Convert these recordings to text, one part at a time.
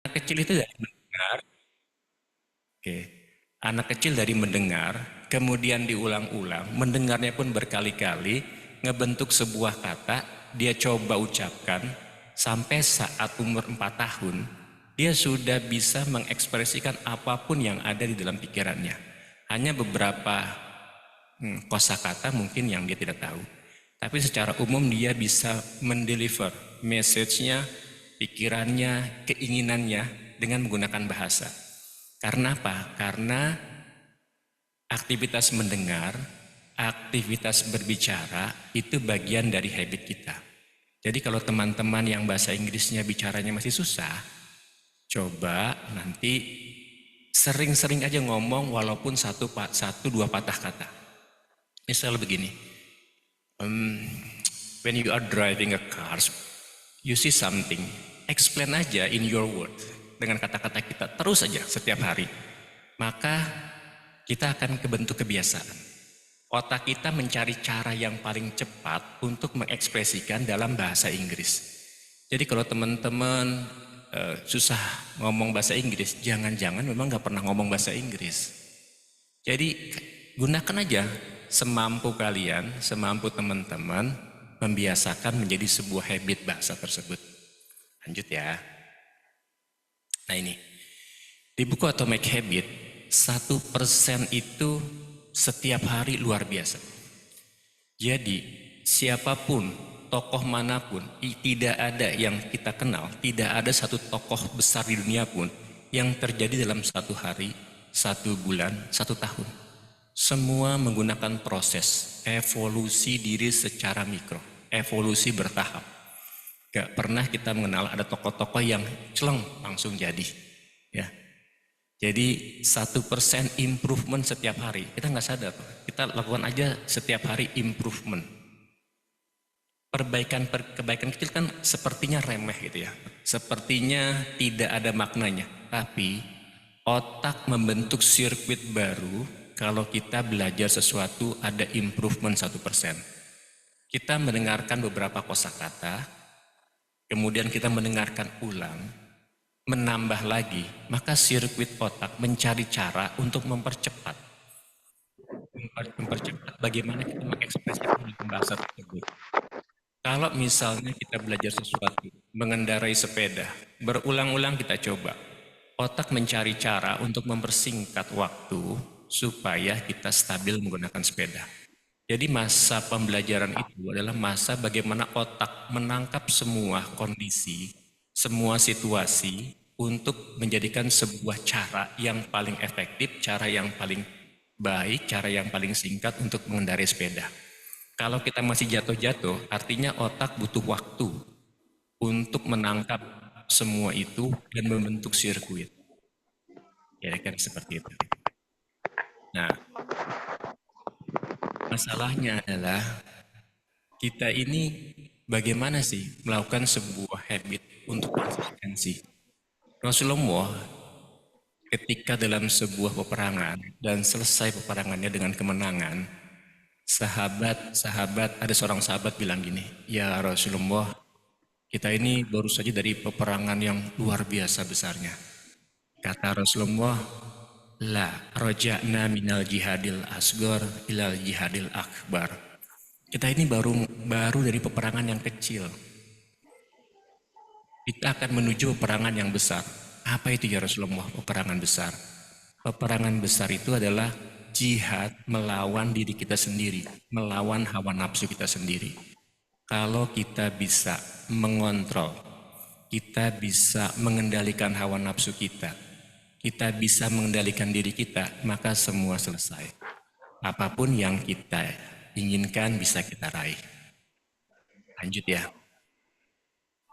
Anak kecil itu dari mendengar, oke. Anak kecil dari mendengar, kemudian diulang-ulang, mendengarnya pun berkali-kali, ngebentuk sebuah kata, dia coba ucapkan, sampai saat umur 4 tahun, dia sudah bisa mengekspresikan apapun yang ada di dalam pikirannya. Hanya beberapa kosakata mungkin yang dia tidak tahu. Tapi secara umum dia bisa mendeliver message-nya, pikirannya, keinginannya dengan menggunakan bahasa. Karena apa? Karena aktivitas mendengar, aktivitas berbicara itu bagian dari habit kita. Jadi kalau teman-teman yang bahasa Inggrisnya bicaranya masih susah, coba nanti sering-sering aja ngomong walaupun satu dua patah kata. Misal begini, when you are driving a car, you see something, explain aja in your word dengan kata-kata kita terus aja setiap hari. Maka kita akan kebentuk kebiasaan. Otak kita mencari cara yang paling cepat untuk mengekspresikan dalam bahasa Inggris. Jadi kalau teman-teman susah ngomong bahasa Inggris, jangan-jangan memang nggak pernah ngomong bahasa Inggris. Jadi gunakan aja semampu kalian, semampu teman-teman, membiasakan menjadi sebuah habit bahasa tersebut. Lanjut ya. Nah ini, di buku Atomic Habit, 1% itu setiap hari luar biasa. Jadi siapapun, tokoh manapun, tidak ada yang kita kenal, tidak ada satu tokoh besar di dunia pun yang terjadi dalam satu hari, satu bulan, satu tahun. Semua menggunakan proses evolusi diri secara mikro, evolusi bertahap. Gak pernah kita mengenal ada tokoh-tokoh yang celeng langsung jadi. Ya, jadi 1% improvement setiap hari. Kita nggak sadar, kita lakukan aja setiap hari improvement. Kebaikan kecil kan sepertinya remeh gitu ya. Sepertinya tidak ada maknanya. Tapi otak membentuk sirkuit baru kalau kita belajar sesuatu ada improvement 1%. Kita mendengarkan beberapa kosakata, kemudian kita mendengarkan ulang, menambah lagi, maka sirkuit otak mencari cara untuk mempercepat bagaimana kita mengekspresikan dalam bahasa tersebut. Kalau misalnya kita belajar sesuatu, mengendarai sepeda, berulang-ulang kita coba, otak mencari cara untuk mempersingkat waktu supaya kita stabil menggunakan sepeda. Jadi masa pembelajaran itu adalah masa bagaimana otak menangkap semua kondisi, semua situasi untuk menjadikan sebuah cara yang paling efektif, cara yang paling baik, cara yang paling singkat untuk mengendarai sepeda. Kalau kita masih jatuh-jatuh, artinya otak butuh waktu untuk menangkap semua itu dan membentuk sirkuit. Ya kan seperti itu. Nah, masalahnya adalah kita ini bagaimana sih melakukan sebuah habit untuk konsistensi. Rasulullah ketika dalam sebuah peperangan dan selesai peperangannya dengan kemenangan, sahabat-sahabat, ada seorang sahabat bilang gini, ya Rasulullah, kita ini baru saja dari peperangan yang luar biasa besarnya. Kata Rasulullah, la roja'na minal jihadil asgor ilal jihadil akbar. Kita ini baru dari peperangan yang kecil. Kita akan menuju peperangan yang besar. Apa itu ya Rasulullah, peperangan besar? Peperangan besar itu adalah jihad melawan diri kita sendiri, melawan hawa nafsu kita sendiri. Kalau kita bisa mengontrol, kita bisa mengendalikan hawa nafsu kita bisa mengendalikan diri kita, maka semua selesai. Apapun yang kita inginkan bisa kita raih. Lanjut ya.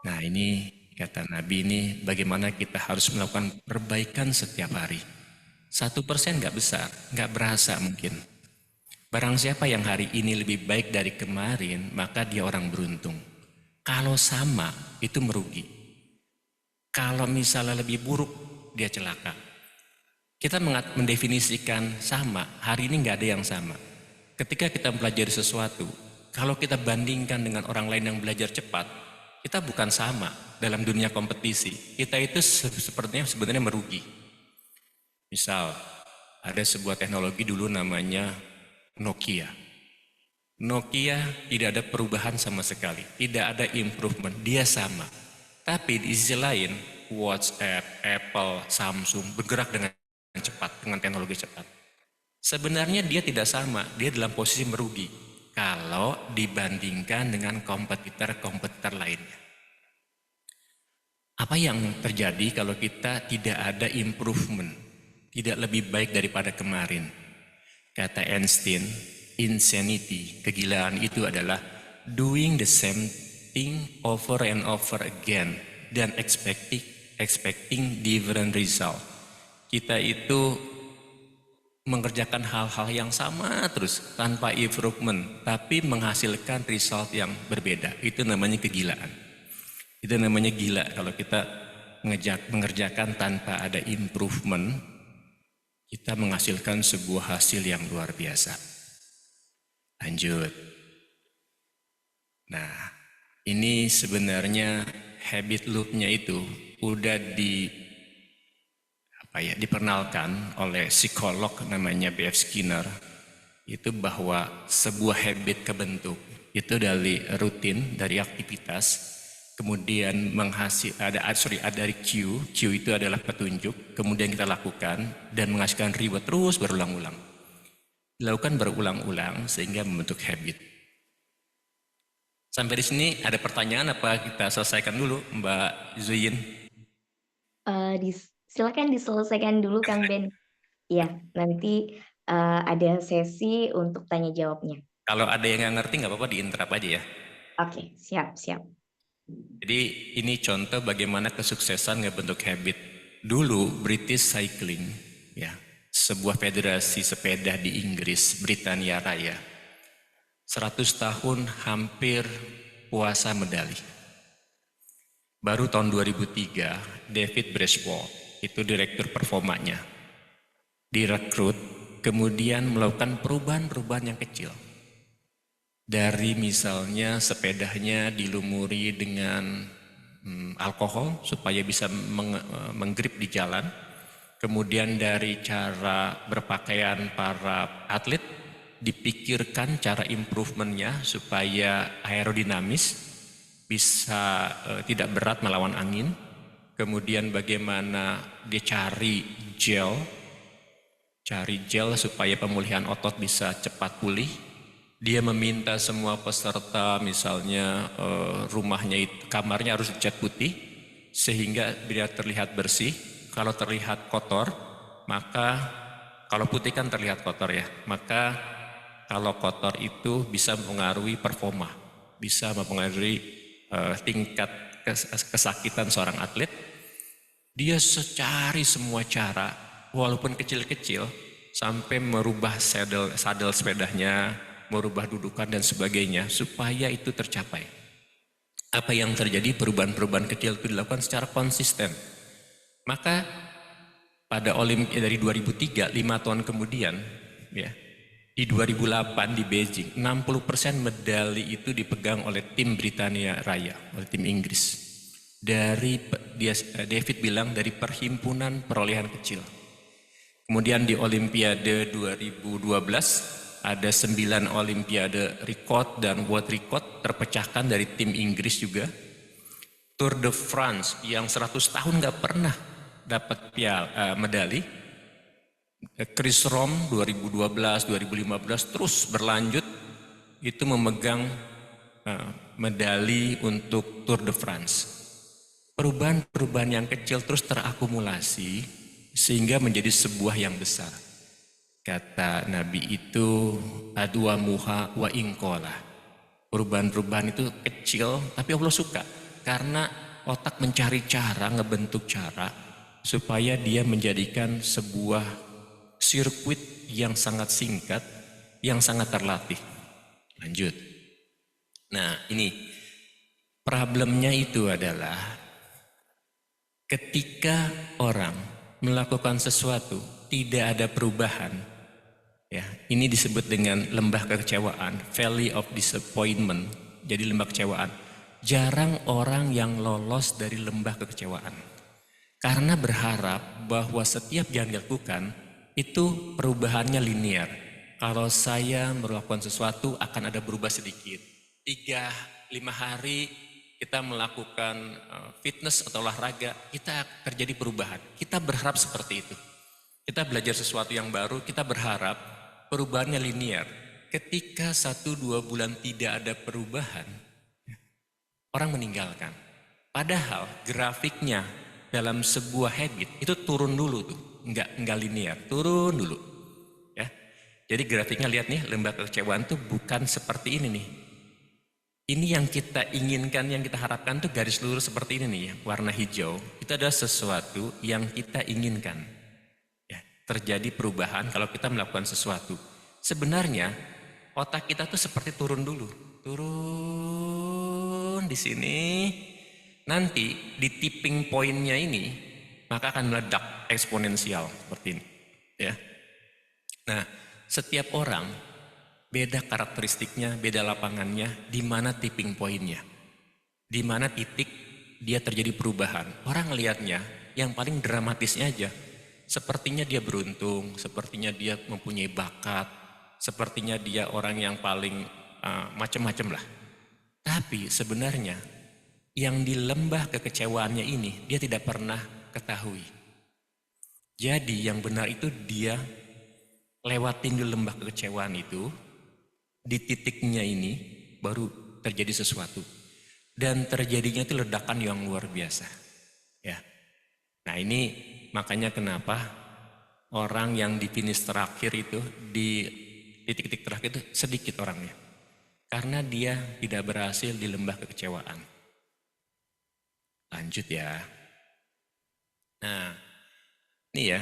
Nah ini kata Nabi ini bagaimana kita harus melakukan perbaikan setiap hari. 1% nggak besar, nggak berasa mungkin. Barang siapa yang hari ini lebih baik dari kemarin, maka dia orang beruntung. Kalau sama, itu merugi. Kalau misalnya lebih buruk, dia celaka. Kita mendefinisikan sama, hari ini nggak ada yang sama. Ketika kita belajar sesuatu, kalau kita bandingkan dengan orang lain yang belajar cepat, kita bukan sama dalam dunia kompetisi. Kita itu sebenarnya merugi. Misal, ada sebuah teknologi dulu namanya Nokia. Nokia tidak ada perubahan sama sekali, tidak ada improvement, dia sama. Tapi di sisi lain, WhatsApp, Apple, Samsung bergerak dengan cepat, dengan teknologi cepat. Sebenarnya dia tidak sama, dia dalam posisi merugi kalau dibandingkan dengan kompetitor-kompetitor lainnya. Apa yang terjadi kalau kita tidak ada improvement, tidak lebih baik daripada kemarin? Kata Einstein, insanity, kegilaan itu adalah doing the same thing over and over again dan expecting different result. Kita itu mengerjakan hal-hal yang sama terus tanpa improvement, tapi menghasilkan result yang berbeda. Itu namanya kegilaan. Itu namanya gila kalau kita mengerjakan tanpa ada improvement, kita menghasilkan sebuah hasil yang luar biasa. Lanjut. Nah, ini sebenarnya habit loop-nya itu udah diperkenalkan oleh psikolog namanya B.F. Skinner, itu bahwa sebuah habit kebentuk itu dari rutin, dari aktivitas, kemudian ada dari Q itu adalah petunjuk, kemudian kita lakukan dan menghasilkan reward terus berulang-ulang. Dilakukan berulang-ulang sehingga membentuk habit. Sampai di sini ada pertanyaan apa kita selesaikan dulu, Mbak Zuyin? Silakan diselesaikan dulu Kang Ben. Ya, nanti ada sesi untuk tanya jawabnya. Kalau ada yang nggak ngerti nggak apa-apa diinterap aja ya. Oke, siap. Jadi ini contoh bagaimana kesuksesan ngebentuk habit. Dulu British Cycling, ya, sebuah federasi sepeda di Inggris, Britania Raya, 100 tahun hampir puasa medali. Baru tahun 2003, David Breswell, itu direktur performanya, direkrut, kemudian melakukan perubahan-perubahan yang kecil. Dari misalnya sepedanya dilumuri dengan alkohol supaya bisa menggrip di jalan. Kemudian dari cara berpakaian para atlet dipikirkan cara improvementnya supaya aerodinamis, bisa tidak berat melawan angin. Kemudian bagaimana dia cari gel supaya pemulihan otot bisa cepat pulih. Dia meminta semua peserta misalnya rumahnya itu, kamarnya harus dicat putih sehingga biar terlihat bersih. Kalau terlihat kotor, maka kalau putih kan terlihat kotor ya, maka kalau kotor itu bisa mempengaruhi performa, bisa mempengaruhi tingkat kesakitan seorang atlet. Dia cari semua cara, walaupun kecil-kecil, sampai merubah sadel sepedanya, merubah dudukan dan sebagainya supaya itu tercapai. Apa yang terjadi, perubahan-perubahan kecil itu dilakukan secara konsisten. Maka pada Olimpiade dari 2003, 5 tahun kemudian, ya, di 2008 di Beijing, 60% medali itu dipegang oleh tim Britania Raya, oleh tim Inggris. David bilang dari perhimpunan perolehan kecil. Kemudian di Olimpiade 2012 ada 9 Olimpiade record dan world record terpecahkan dari tim Inggris juga. Tour de France yang 100 tahun nggak pernah dapat medali. Chris Froome 2012, 2015 terus berlanjut itu memegang medali untuk Tour de France. Perubahan-perubahan yang kecil terus terakumulasi sehingga menjadi sebuah yang besar. Kata Nabi itu adwa muha wa ingkola. Perubahan-perubahan itu kecil tapi Allah suka karena otak mencari cara, ngebentuk cara supaya dia menjadikan sebuah sirkuit yang sangat singkat, yang sangat terlatih. Lanjut. Nah ini problemnya itu adalah ketika orang melakukan sesuatu tidak ada perubahan, ya, ini disebut dengan lembah kekecewaan, valley of disappointment. Jadi lembah kekecewaan. jarang orang yang lolos dari lembah kekecewaan. Karena berharap bahwa setiap yang dilakukan itu perubahannya linear. Kalau saya melakukan sesuatu akan ada berubah sedikit. 3-5 hari kita melakukan fitness atau olahraga, kita terjadi perubahan. Kita berharap seperti itu. Kita belajar sesuatu yang baru, kita berharap perubahannya linear. Ketika 1-2 bulan tidak ada perubahan, orang meninggalkan. Padahal grafiknya dalam sebuah habit itu turun dulu tuh, enggak linear, turun dulu. Ya. Jadi grafiknya lihat nih, lembah kekecewaan tuh bukan seperti ini nih. Ini yang kita inginkan, yang kita harapkan tuh garis lurus seperti ini nih, ya, warna hijau. Itu adalah sesuatu yang kita inginkan. Ya, terjadi perubahan kalau kita melakukan sesuatu. Sebenarnya otak kita tuh seperti turun dulu, turun di sini. Nanti di tipping pointnya ini maka akan meledak eksponensial seperti ini. Ya. Nah, setiap orang beda karakteristiknya, beda lapangannya, di mana tipping pointnya, di mana titik dia terjadi perubahan. Orang lihatnya yang paling dramatisnya aja, sepertinya dia beruntung, sepertinya dia mempunyai bakat, sepertinya dia orang yang paling macam-macam lah. Tapi sebenarnya yang di lembah kekecewaannya ini dia tidak pernah ketahui. Jadi yang benar itu dia lewatin di lembah kekecewaan itu, di titiknya ini baru terjadi sesuatu. Dan terjadinya itu ledakan yang luar biasa. Ya. Nah ini makanya kenapa orang yang di finish terakhir itu, di titik-titik terakhir itu sedikit orangnya. Karena dia tidak berhasil di lembah kekecewaan. Lanjut ya. Nah, ini ya,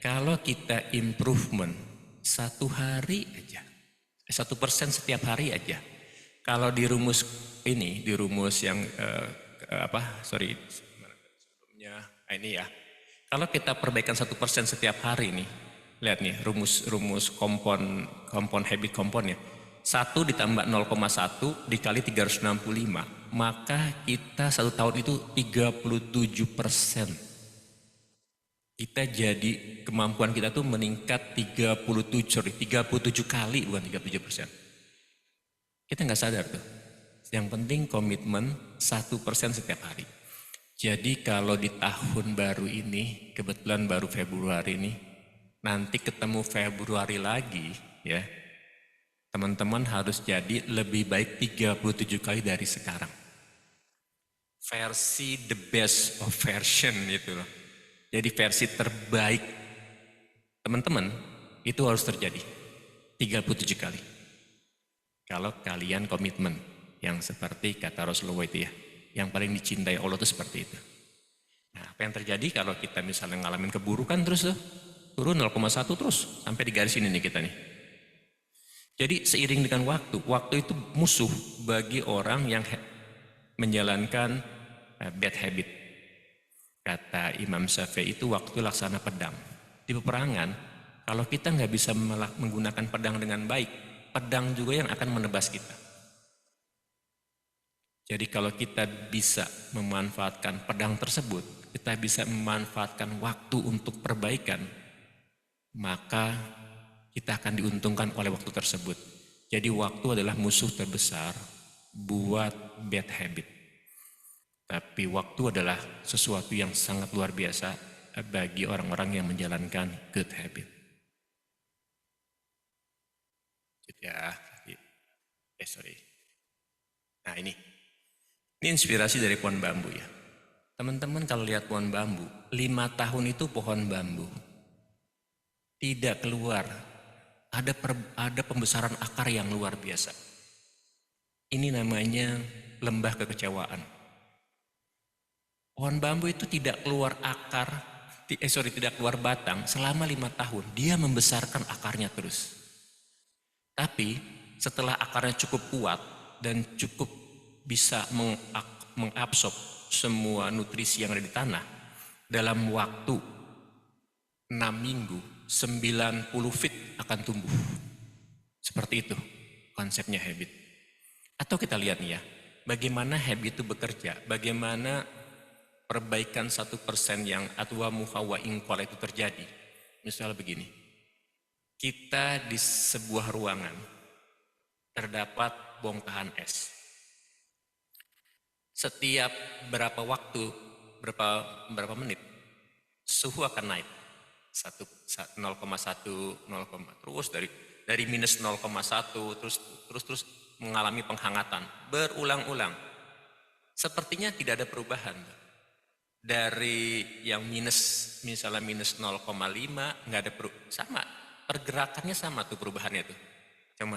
kalau kita improvement 1 hari aja, 1% setiap hari aja. Kalau di rumus ini, di rumus yang sebelumnya, ini ya. Kalau kita perbaikan 1% setiap hari nih, lihat nih rumus kompon habit komponnya. 1 ditambah 0,1 dikali 365, maka kita 1 tahun itu 37%. Kita jadi kemampuan kita tuh meningkat 37 kali, bukan 37%. Kita nggak sadar tuh. Yang penting komitmen 1% setiap hari. Jadi kalau di tahun baru ini, kebetulan baru Februari ini, nanti ketemu Februari lagi ya. Teman-teman harus jadi lebih baik 37 kali dari sekarang. Versi the best of version itu loh. Jadi versi terbaik teman-teman itu harus terjadi 37 kali. Kalau kalian komitmen yang seperti kata Rasulullah itu ya, yang paling dicintai Allah itu seperti itu. Nah, apa yang terjadi kalau kita misalnya ngalamin keburukan terus tuh, turun 0,1 terus sampai di garis ini nih kita nih. Jadi seiring dengan waktu itu musuh bagi orang yang menjalankan bad habit. Kata Imam Syafi'i itu waktu laksana pedang. Di peperangan, kalau kita nggak bisa menggunakan pedang dengan baik, pedang juga yang akan menebas kita. Jadi kalau kita bisa memanfaatkan pedang tersebut, kita bisa memanfaatkan waktu untuk perbaikan, maka kita akan diuntungkan oleh waktu tersebut. Jadi waktu adalah musuh terbesar buat bad habit. Tapi waktu adalah sesuatu yang sangat luar biasa bagi orang-orang yang menjalankan good habit. Ya, Nah ini inspirasi dari pohon bambu ya. Teman-teman kalau lihat pohon bambu, 5 tahun itu pohon bambu tidak keluar. Ada pembesaran akar yang luar biasa. Ini namanya lembah kekecewaan. Pohon bambu itu tidak keluar tidak keluar batang selama 5 tahun. Dia membesarkan akarnya terus. Tapi setelah akarnya cukup kuat dan cukup bisa mengabsorb semua nutrisi yang ada di tanah, dalam waktu 6 minggu 90 feet akan tumbuh. Seperti itu konsepnya habit. Atau kita lihat nih ya, Bagaimana habit itu bekerja, bagaimana perbaikan 1% yang atwa muhawa ingkola itu terjadi. Misalnya begini, kita di sebuah ruangan terdapat bongkahan es. Setiap berapa waktu, berapa menit, suhu akan naik 0,1, terus dari minus 0,1 terus mengalami penghangatan berulang-ulang. Sepertinya tidak ada perubahan. Dari yang misalnya minus 0,5 nggak ada sama, pergerakannya sama tuh perubahannya tuh. Cuma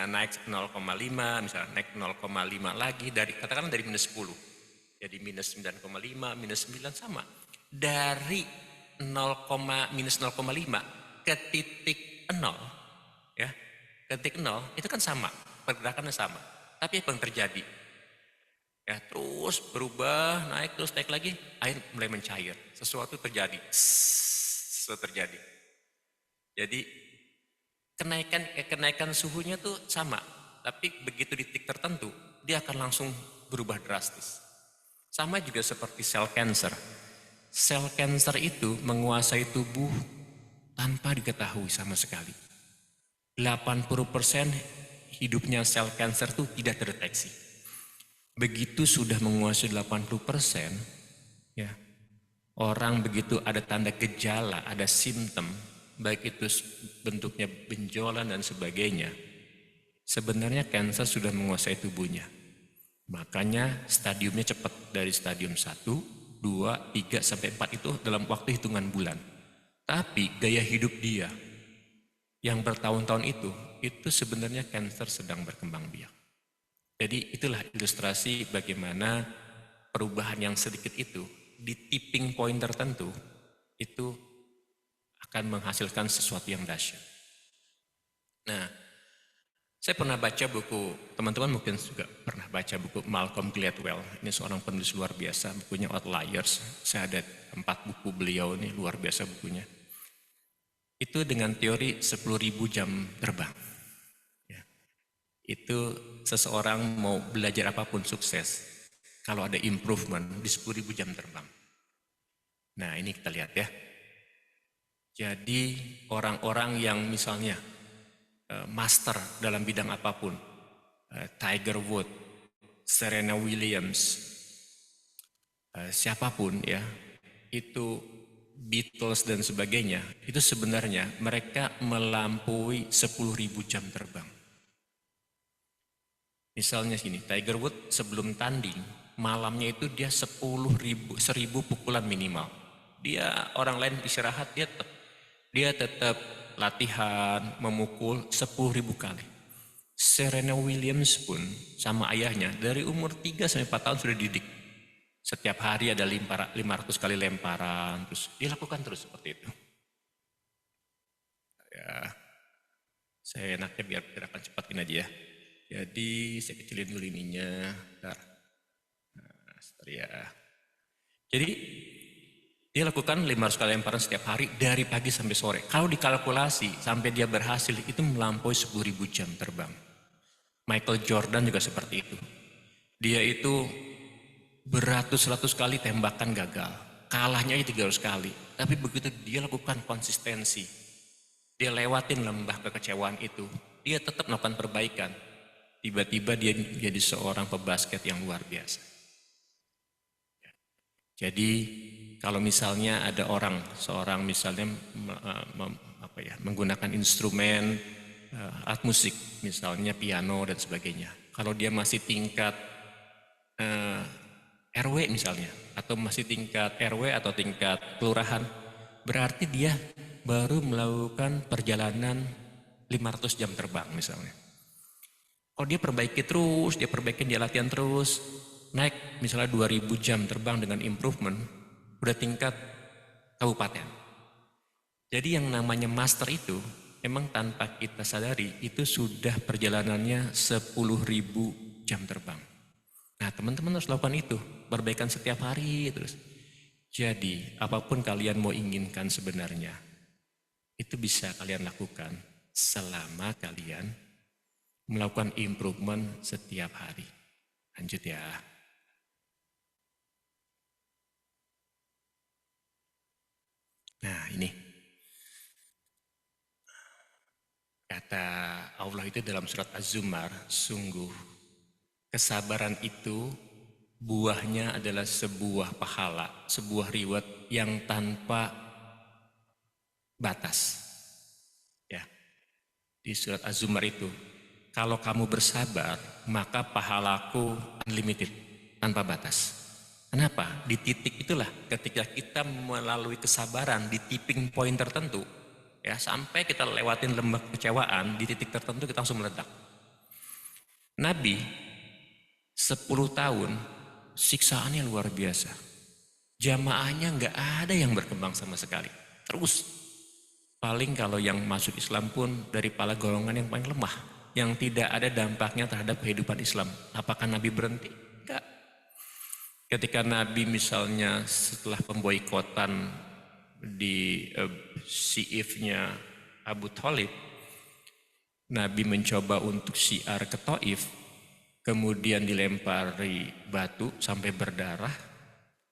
naik 0,5, misalnya naik 0,5 lagi katakanlah dari minus 10. Jadi minus 9,5, minus 9 sama. Dari minus 0,5 ke titik 0, ya, ke titik 0 itu kan sama, pergerakannya sama. Tapi apa yang terjadi? Ya, terus berubah, naik lagi, air mulai mencair. Sesuatu terjadi. Jadi kenaikan suhunya tuh sama, tapi begitu di titik tertentu dia akan langsung berubah drastis. Sama juga seperti sel cancer. Sel cancer itu menguasai tubuh tanpa diketahui sama sekali. 80% hidupnya sel cancer itu tidak terdeteksi. Begitu sudah menguasai 80%, ya, orang begitu ada tanda gejala, ada simptom, baik itu bentuknya benjolan dan sebagainya, sebenarnya kanker sudah menguasai tubuhnya. Makanya stadiumnya cepat, dari stadium 1, 2, 3, sampai 4 itu dalam waktu hitungan bulan. Tapi gaya hidup dia yang bertahun-tahun itu sebenarnya kanker sedang berkembang biak. Jadi itulah ilustrasi bagaimana perubahan yang sedikit itu di tipping point tertentu itu akan menghasilkan sesuatu yang dahsyat. Nah, saya pernah baca buku, teman-teman mungkin juga pernah baca buku Malcolm Gladwell. Ini seorang penulis luar biasa, bukunya Outliers. Saya ada 4 buku beliau, ini luar biasa bukunya. Itu dengan teori 10.000 jam terbang. Ya. Itu seseorang mau belajar apapun sukses, kalau ada improvement di 10.000 jam terbang. Nah, ini kita lihat ya. Jadi orang-orang yang misalnya master dalam bidang apapun, Tiger Woods, Serena Williams, siapapun ya, itu Beatles dan sebagainya, itu sebenarnya mereka melampaui 10.000 jam terbang. Misalnya sini, Tiger Woods sebelum tanding, malamnya itu dia 1.000 pukulan minimal. Dia orang lain istirahat, dia tetap latihan, memukul 10.000 kali. Serena Williams pun sama ayahnya dari umur 3-4 tahun sudah didik. Setiap hari ada 500 kali lemparan, terus dia lakukan terus seperti itu. Ya, saya enaknya biar gerakan cepat ini aja ya. Jadi saya kecilin dulu ininya. Nah, ya. Jadi dia lakukan 500 kali lemparan setiap hari dari pagi sampai sore. Kalau dikalkulasi sampai dia berhasil itu melampaui 10.000 jam terbang. Michael Jordan juga seperti itu. Dia itu beratus-ratus kali tembakan gagal. Kalahnya 300 kali. Tapi begitu dia lakukan konsistensi, dia lewatin lembah kekecewaan itu, dia tetap melakukan perbaikan. Tiba-tiba dia jadi seorang pebasket yang luar biasa. Jadi kalau misalnya ada seorang misalnya menggunakan instrumen alat musik, misalnya piano dan sebagainya. Kalau dia masih tingkat RW misalnya, atau masih tingkat RW atau tingkat kelurahan, berarti dia baru melakukan perjalanan 500 jam terbang misalnya. Kalau dia perbaiki terus, dia latihan terus, naik misalnya 2.000 jam terbang dengan improvement, udah tingkat kabupaten. Jadi yang namanya master itu, memang tanpa kita sadari, itu sudah perjalanannya 10.000 jam terbang. Nah, teman-teman harus lakukan itu, perbaikan setiap hari terus. Jadi, apapun kalian mau inginkan sebenarnya, itu bisa kalian lakukan selama kalian melakukan improvement setiap hari. Lanjut ya. Nah ini, kata Allah itu dalam surat Az-Zumar, sungguh kesabaran itu buahnya adalah sebuah pahala, sebuah reward yang tanpa batas. Ya, di surat Az-Zumar itu, kalau kamu bersabar, maka pahalaku unlimited, tanpa batas. Kenapa? Di titik itulah ketika kita melalui kesabaran di tipping point tertentu, ya sampai kita lewatin lembah kekecewaan, di titik tertentu kita langsung meledak. Nabi 10 tahun siksaannya luar biasa. Jamaahnya nggak ada yang berkembang sama sekali. Terus paling kalau yang masuk Islam pun dari pala golongan yang paling lemah, yang tidak ada dampaknya terhadap kehidupan Islam. Apakah Nabi berhenti? Enggak. Ketika Nabi misalnya setelah pemboikotan di Siifnya Abu Thalib, Nabi mencoba untuk syiar ke Taif, kemudian dilempari batu sampai berdarah,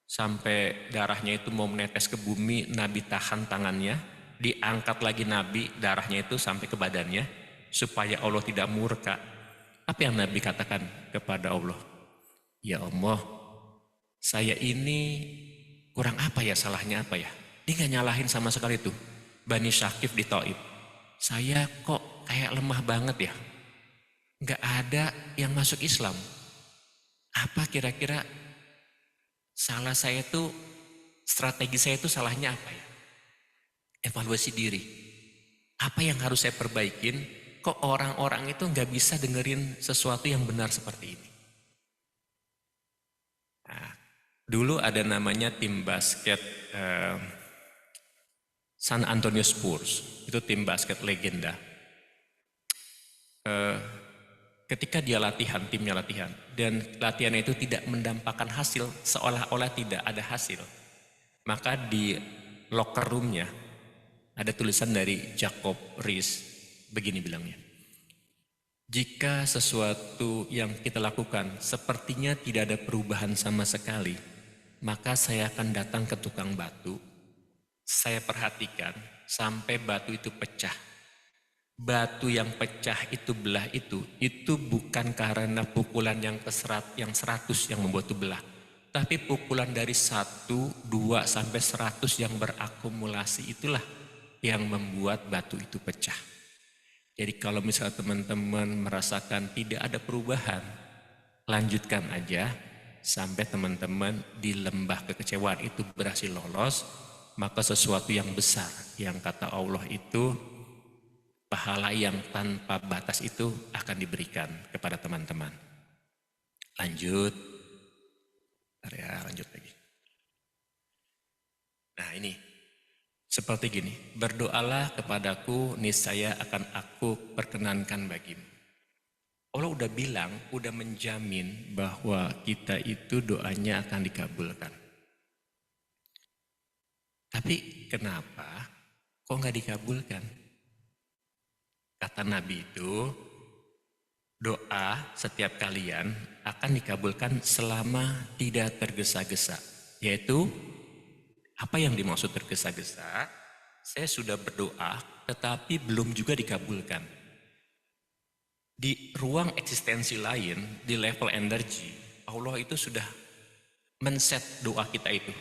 sampai darahnya itu mau menetes ke bumi, Nabi tahan tangannya, diangkat lagi Nabi, darahnya itu sampai ke badannya, supaya Allah tidak murka. Apa yang Nabi katakan kepada Allah? Ya Allah, saya ini kurang apa ya, salahnya apa ya? Dia gak nyalahin sama sekali tuh Bani Syakif di Taif. Saya kok kayak lemah banget ya, gak ada yang masuk Islam. Apa kira-kira salah saya tuh, strategi saya itu salahnya apa ya? Evaluasi diri. Apa yang harus saya perbaikin? Kok orang-orang itu gak bisa dengerin sesuatu yang benar seperti ini? Nah, dulu ada namanya tim basket San Antonio Spurs, itu tim basket legenda. Ketika dia latihan, timnya latihan, dan latihannya itu tidak mendampakkan hasil, seolah-olah tidak ada hasil, maka di locker roomnya ada tulisan dari Jacob Riis, begini bilangnya. Jika sesuatu yang kita lakukan sepertinya tidak ada perubahan sama sekali, maka saya akan datang ke tukang batu, saya perhatikan sampai batu itu pecah. Batu yang pecah itu belah itu bukan karena pukulan yang 100 yang membuat itu belah, tapi pukulan dari 1, 2 sampai 100 yang berakumulasi itulah yang membuat batu itu pecah. Jadi kalau misalnya teman-teman merasakan tidak ada perubahan, lanjutkan aja sampai teman-teman di lembah kekecewaan itu berhasil lolos, maka sesuatu yang besar yang kata Allah itu, pahala yang tanpa batas itu akan diberikan kepada teman-teman. Lanjut. Ya, lanjut lagi. Nah ini, seperti gini, berdoalah kepadaku, niscaya akan aku perkenankan bagimu. Allah udah bilang, udah menjamin bahwa kita itu doanya akan dikabulkan. Tapi kenapa kok nggak dikabulkan? Kata Nabi itu, doa setiap kalian akan dikabulkan selama tidak tergesa-gesa. Yaitu, apa yang dimaksud tergesa-gesa? Saya sudah berdoa, tetapi belum juga dikabulkan. Di ruang eksistensi lain, di level energi, Allah itu sudah men-set doa kita itu.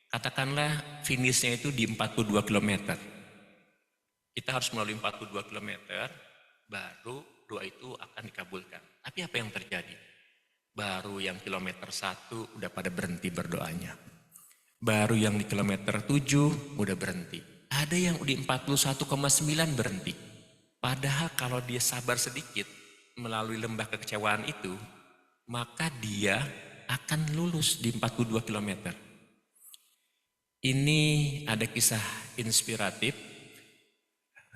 Katakanlah finishnya itu di 42 km. Kita harus melalui 42 km, baru doa itu akan dikabulkan. Tapi apa yang terjadi? Baru yang kilometer 1 udah pada berhenti berdoanya. Baru yang di kilometer 7 udah berhenti. Ada yang di 41,9 berhenti. Padahal kalau dia sabar sedikit melalui lembah kekecewaan itu, maka dia akan lulus di 42 km. Ini ada kisah inspiratif.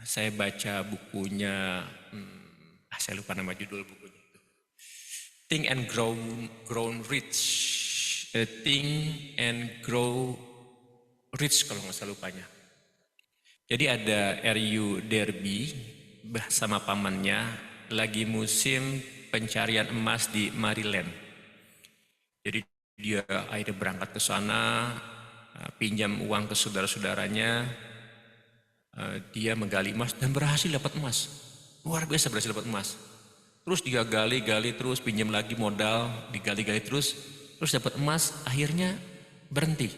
Saya baca bukunya, saya lupa nama judul bukunya itu. Think and Grow Rich. Think and Grow Rich kalau nggak salah lupanya. Jadi ada R.U. Derby sama pamannya lagi musim pencarian emas di Maryland. Jadi dia akhirnya berangkat ke sana, pinjam uang ke saudara-saudaranya, dia menggali emas dan berhasil dapat emas. Luar biasa berhasil dapat emas. Terus dia gali-gali terus, pinjam lagi modal, digali-gali terus dapat emas, akhirnya berhenti.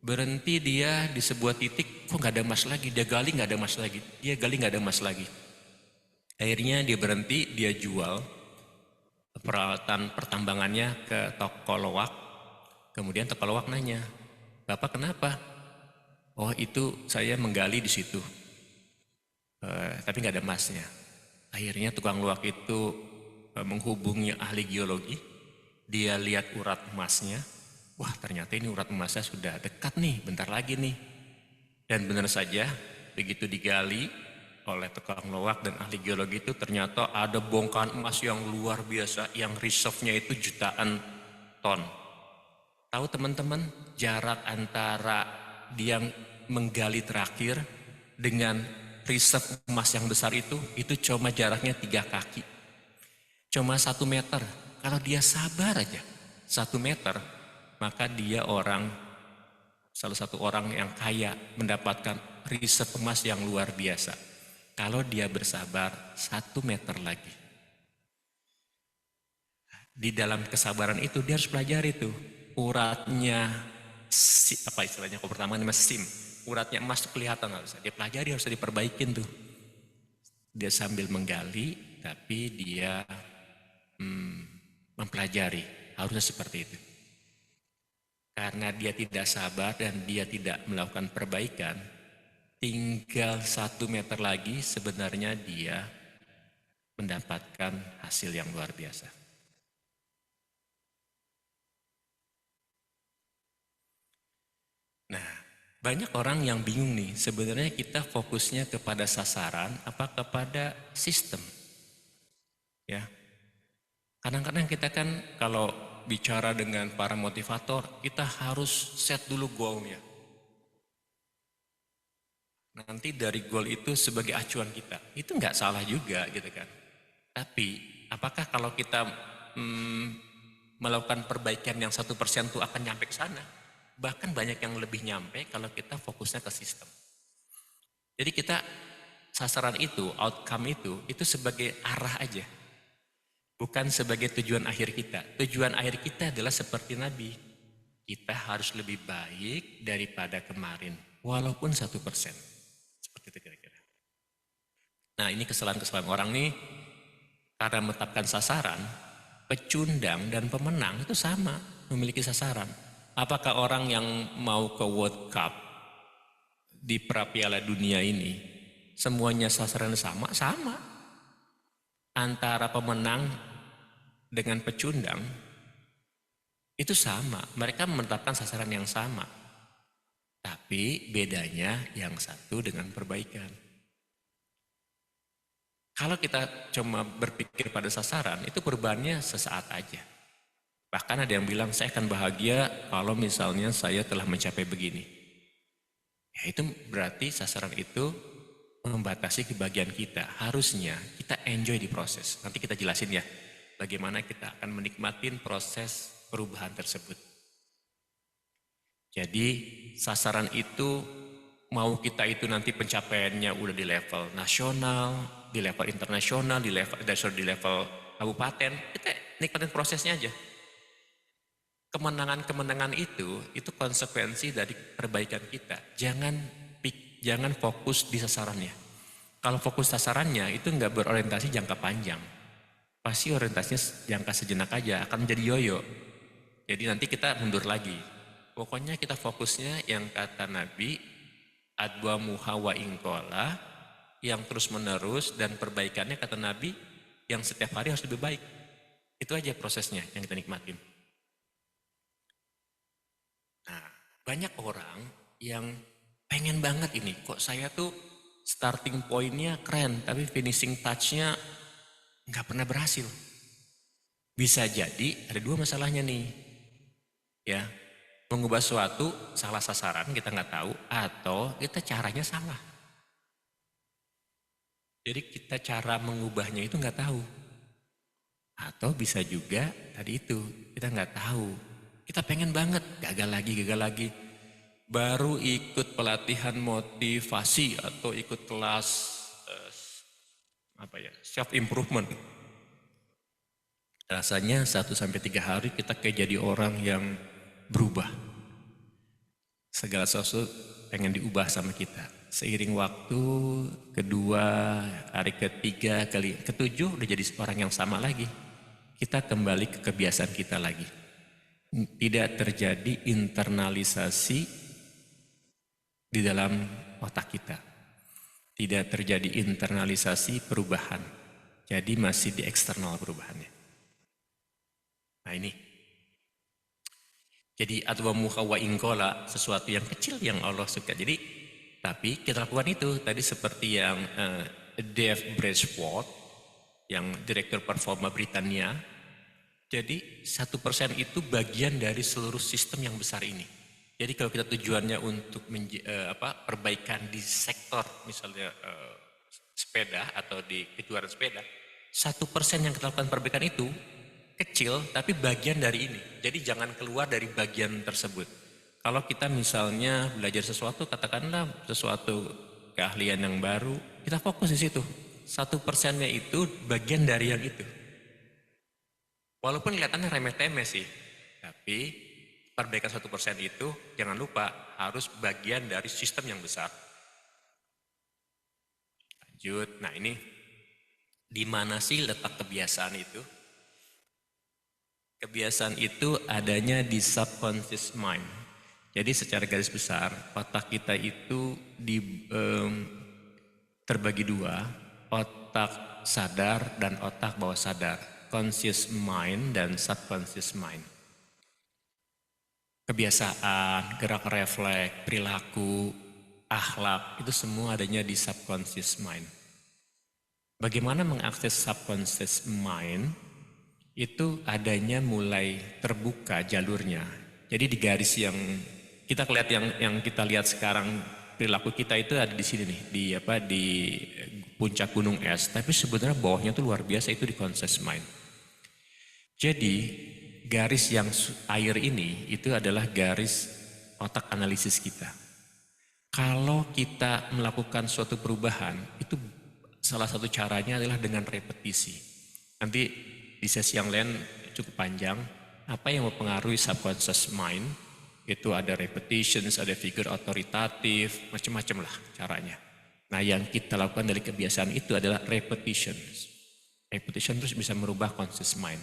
Berhenti dia di sebuah titik, kok nggak ada emas lagi, dia gali nggak ada emas lagi, dia gali nggak ada emas lagi. Akhirnya dia berhenti, dia jual peralatan pertambangannya ke toko loak. Kemudian toko loak nanya, "Bapak kenapa?" "Oh itu saya menggali di situ, tapi nggak ada emasnya." Akhirnya tukang loak itu menghubungi ahli geologi. Dia lihat urat emasnya. Wah ternyata ini urat emasnya sudah dekat nih, bentar lagi nih. Dan benar saja, begitu digali oleh tukang loak dan ahli geologi itu ternyata ada bongkahan emas yang luar biasa, yang reserve-nya itu jutaan ton. Tahu teman-teman, jarak antara dia menggali terakhir dengan reserve emas yang besar itu cuma jaraknya 3 kaki. Cuma 1 meter. Kalau dia sabar aja 1 meter, maka dia salah satu orang yang kaya mendapatkan reserve emas yang luar biasa. Kalau dia bersabar 1 meter lagi. Di dalam kesabaran itu dia harus pelajari tuh uratnya, apa istilahnya, kalau pertama namanya SIM. Uratnya emas tuh kelihatan nggak bisa. Dia pelajari, harus diperbaikin tuh. Dia sambil menggali, tapi dia mempelajari. Harusnya seperti itu. Karena dia tidak sabar dan dia tidak melakukan perbaikan, tinggal 1 meter lagi sebenarnya dia mendapatkan hasil yang luar biasa. Nah, banyak orang yang bingung nih, sebenarnya kita fokusnya kepada sasaran apa kepada sistem? Ya. Kadang-kadang kita kan kalau bicara dengan para motivator, kita harus set dulu goalnya. Nanti dari goal itu sebagai acuan kita, itu nggak salah juga gitu kan. Tapi apakah kalau kita melakukan perbaikan yang 1% itu akan nyampe ke sana? Bahkan banyak yang lebih nyampe kalau kita fokusnya ke sistem. Jadi kita sasaran itu, outcome itu sebagai arah aja. Bukan sebagai tujuan akhir kita. Tujuan akhir kita adalah seperti Nabi. Kita harus lebih baik daripada kemarin. Walaupun 1%. Seperti itu kira-kira. Nah ini kesalahan-kesalahan orang nih. Karena menetapkan sasaran, pecundang dan pemenang itu sama. Memiliki sasaran. Apakah orang yang mau ke World Cup di Piala Dunia ini, semuanya sasaran sama? Sama. Antara pemenang dengan pecundang itu sama, mereka menetapkan sasaran yang sama, tapi bedanya yang satu dengan perbaikan. Kalau kita cuma berpikir pada sasaran, itu perubahannya sesaat aja. Bahkan ada yang bilang, saya akan bahagia kalau misalnya saya telah mencapai begini. Ya itu berarti sasaran itu membatasi kebahagiaan kita. Harusnya kita enjoy di proses. Nanti kita jelasin ya, bagaimana kita akan menikmati proses perubahan tersebut. Jadi sasaran itu mau kita itu nanti pencapaiannya udah di level nasional, di level internasional, di level kabupaten, kita nikmatin prosesnya aja. Kemenangan-kemenangan itu konsekuensi dari perbaikan kita. Jangan fokus di sasarannya. Kalau fokus sasarannya itu nggak berorientasi jangka panjang. Pasti orientasinya jangka sejenak aja, akan menjadi yoyo. Jadi nanti kita mundur lagi. Pokoknya kita fokusnya yang kata Nabi, adwa muhawa ingkola, yang terus menerus, dan perbaikannya kata Nabi, yang setiap hari harus lebih baik. Itu aja prosesnya yang kita nikmatin. Nah, banyak orang yang pengen banget ini, kok saya tuh starting pointnya keren, tapi finishing touchnya nggak pernah berhasil. Bisa jadi ada 2 masalahnya nih. Ya, mengubah suatu salah sasaran kita nggak tahu, atau kita caranya salah. Jadi kita cara mengubahnya itu nggak tahu. Atau bisa juga tadi itu, kita nggak tahu. Kita pengen banget, gagal lagi. Baru ikut pelatihan motivasi atau ikut kelas self improvement. Rasanya 1 sampai 3 hari kita kayak jadi orang yang berubah. Segala sesuatu pengen diubah sama kita. Seiring waktu, kedua, hari ketiga, ketujuh udah jadi orang yang sama lagi. Kita kembali ke kebiasaan kita lagi. Tidak terjadi internalisasi di dalam otak kita. Tidak terjadi internalisasi perubahan. Jadi masih di eksternal perubahannya. Nah ini. Jadi atwamuha wa ingkola, sesuatu yang kecil yang Allah suka. Jadi tapi kita lakukan itu tadi seperti yang Dave Bradshaw, yang direktur performa Britania. Jadi 1% itu bagian dari seluruh sistem yang besar ini. Jadi kalau kita tujuannya untuk perbaikan di sektor misalnya sepeda atau di kejuaraan sepeda, 1% yang kita lakukan perbaikan itu kecil tapi bagian dari ini. Jadi jangan keluar dari bagian tersebut. Kalau kita misalnya belajar sesuatu, katakanlah sesuatu keahlian yang baru, kita fokus di situ. 1%-nya itu bagian dari yang itu. Walaupun kelihatannya remeh-temeh sih, tapi perbaikan 1% itu jangan lupa harus bagian dari sistem yang besar. Lanjut, nah ini di mana sih letak kebiasaan itu? Kebiasaan itu adanya di subconscious mind. Jadi secara garis besar, otak kita itu terbagi dua, otak sadar dan otak bawah sadar, conscious mind dan subconscious mind. Kebiasaan, gerak refleks, perilaku, akhlak, itu semua adanya di subconscious mind. Bagaimana mengakses subconscious mind? Itu adanya mulai terbuka jalurnya. Jadi di garis yang kita lihat yang kita lihat sekarang, perilaku kita itu ada di sini nih, di puncak gunung es, tapi sebenarnya bawahnya tuh luar biasa, itu di conscious mind. Jadi garis yang air ini itu adalah garis otak analisis kita. Kalau kita melakukan suatu perubahan, itu salah satu caranya adalah dengan repetisi. Nanti di sesi yang lain cukup panjang, apa yang mempengaruhi subconscious mind, itu ada repetitions, ada figur otoritatif, macam-macam lah caranya. Nah yang kita lakukan dari kebiasaan itu adalah repetitions. Repetition terus bisa merubah conscious mind.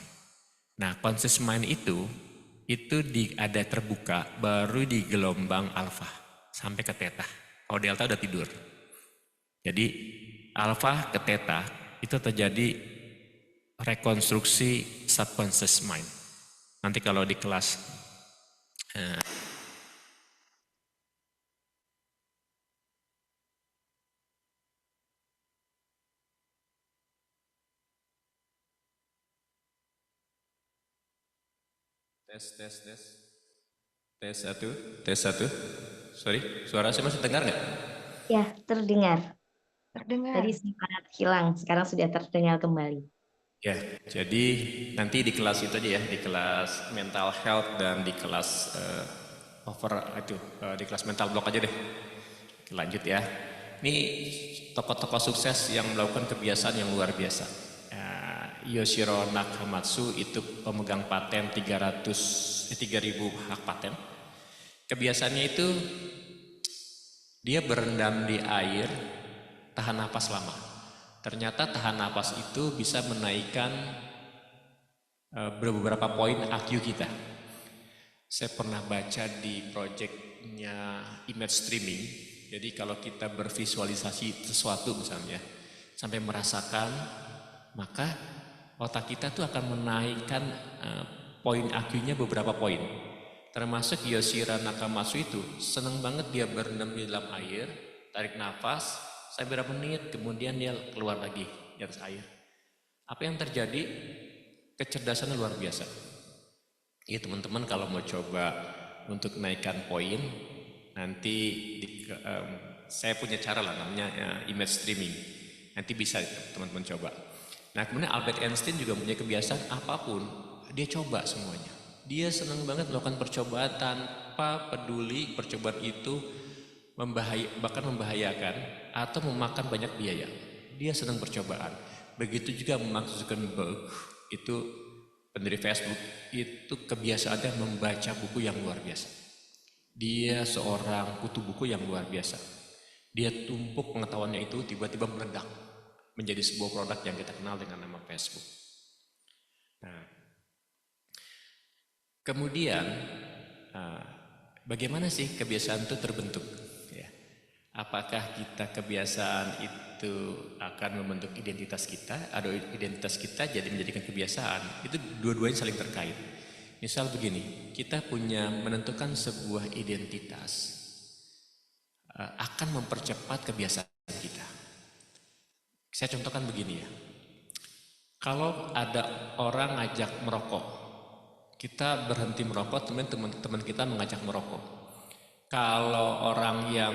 Nah conscious mind itu ada terbuka baru di gelombang alfa sampai ke theta. Kalau delta udah tidur. Jadi alfa ke theta itu terjadi rekonstruksi subconscious mind. Nanti kalau di kelas tes satu. Sorry, suara saya masih dengar nggak? Ya, terdengar. Terdengar. Tadi sempat hilang, sekarang sudah terdengar kembali. Ya, jadi nanti di kelas itu aja ya, di kelas mental health dan di kelas di kelas mental block aja deh. Lanjut ya. Ini tokoh-tokoh sukses yang melakukan kebiasaan yang luar biasa. Yoshiro Nakamatsu itu pemegang paten 3.000 hak paten. Kebiasaannya itu dia berendam di air, tahan napas lama. Ternyata tahan napas itu bisa menaikkan beberapa poin IQ kita. Saya pernah baca di projectnya image streaming. Jadi kalau kita bervisualisasi sesuatu misalnya, sampai merasakan, maka otak kita tuh akan menaikkan poin IQ-nya beberapa poin. Termasuk Yoshiro Nakamatsu itu senang banget dia berendam di dalam air, tarik nafas, sampai berapa menit, kemudian dia keluar lagi di atas air. Apa yang terjadi? Kecerdasannya luar biasa. Ya teman-teman kalau mau coba untuk naikkan poin, nanti saya punya cara lah namanya image streaming. Nanti bisa teman-teman coba. Nah, kemudian Albert Einstein juga punya kebiasaan apapun, dia coba semuanya. Dia senang banget melakukan percobaan tanpa peduli percobaan itu bahkan membahayakan atau memakan banyak biaya. Dia senang percobaan. Begitu juga Mark Zuckerberg, itu pendiri Facebook, itu kebiasaannya membaca buku yang luar biasa. Dia seorang kutu buku yang luar biasa. Dia tumpuk pengetahuannya itu tiba-tiba meledak menjadi sebuah produk yang kita kenal dengan nama Facebook. Nah, kemudian bagaimana sih kebiasaan itu terbentuk? Ya. Apakah kita kebiasaan itu akan membentuk identitas kita, atau identitas kita jadi menjadikan kebiasaan? Itu dua-duanya saling terkait. Misal begini, kita punya menentukan sebuah identitas akan mempercepat kebiasaan kita. Saya contohkan begini ya. Kalau ada orang ngajak merokok, kita berhenti merokok, teman-teman kita mengajak merokok. Kalau orang yang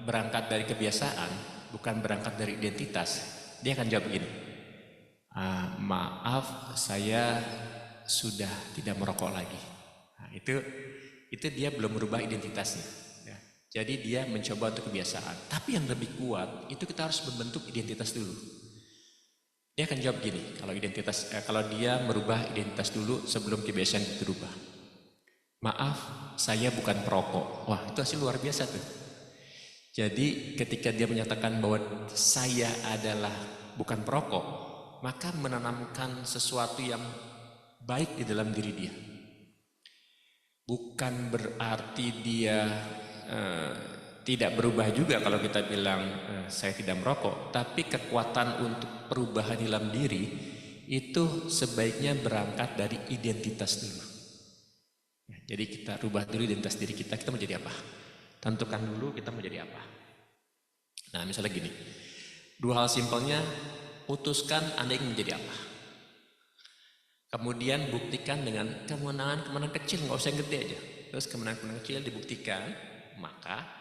berangkat dari kebiasaan, bukan berangkat dari identitas, dia akan jawab begini, maaf, saya sudah tidak merokok lagi. Nah, itu dia belum merubah identitasnya. Ya. Jadi dia mencoba untuk kebiasaan. Tapi yang lebih kuat itu kita harus membentuk identitas dulu. Dia akan jawab gini, kalau dia merubah identitas dulu sebelum kebiasaan itu berubah. Maaf, saya bukan perokok. Wah, itu hasil luar biasa tuh. Jadi ketika dia menyatakan bahwa saya adalah bukan perokok, maka menanamkan sesuatu yang baik di dalam diri dia. Bukan berarti dia tidak berubah juga kalau kita bilang saya tidak merokok, tapi kekuatan untuk perubahan dalam diri itu sebaiknya berangkat dari identitas dulu. Ya, jadi kita rubah dulu identitas diri kita mau jadi apa? Tentukan dulu kita mau jadi apa. Nah, misalnya gini, dua hal simpelnya, putuskan Anda ingin menjadi apa. Kemudian buktikan dengan kemenangan kecil, nggak usah yang gede aja. Terus kemenangan kecil dibuktikan, maka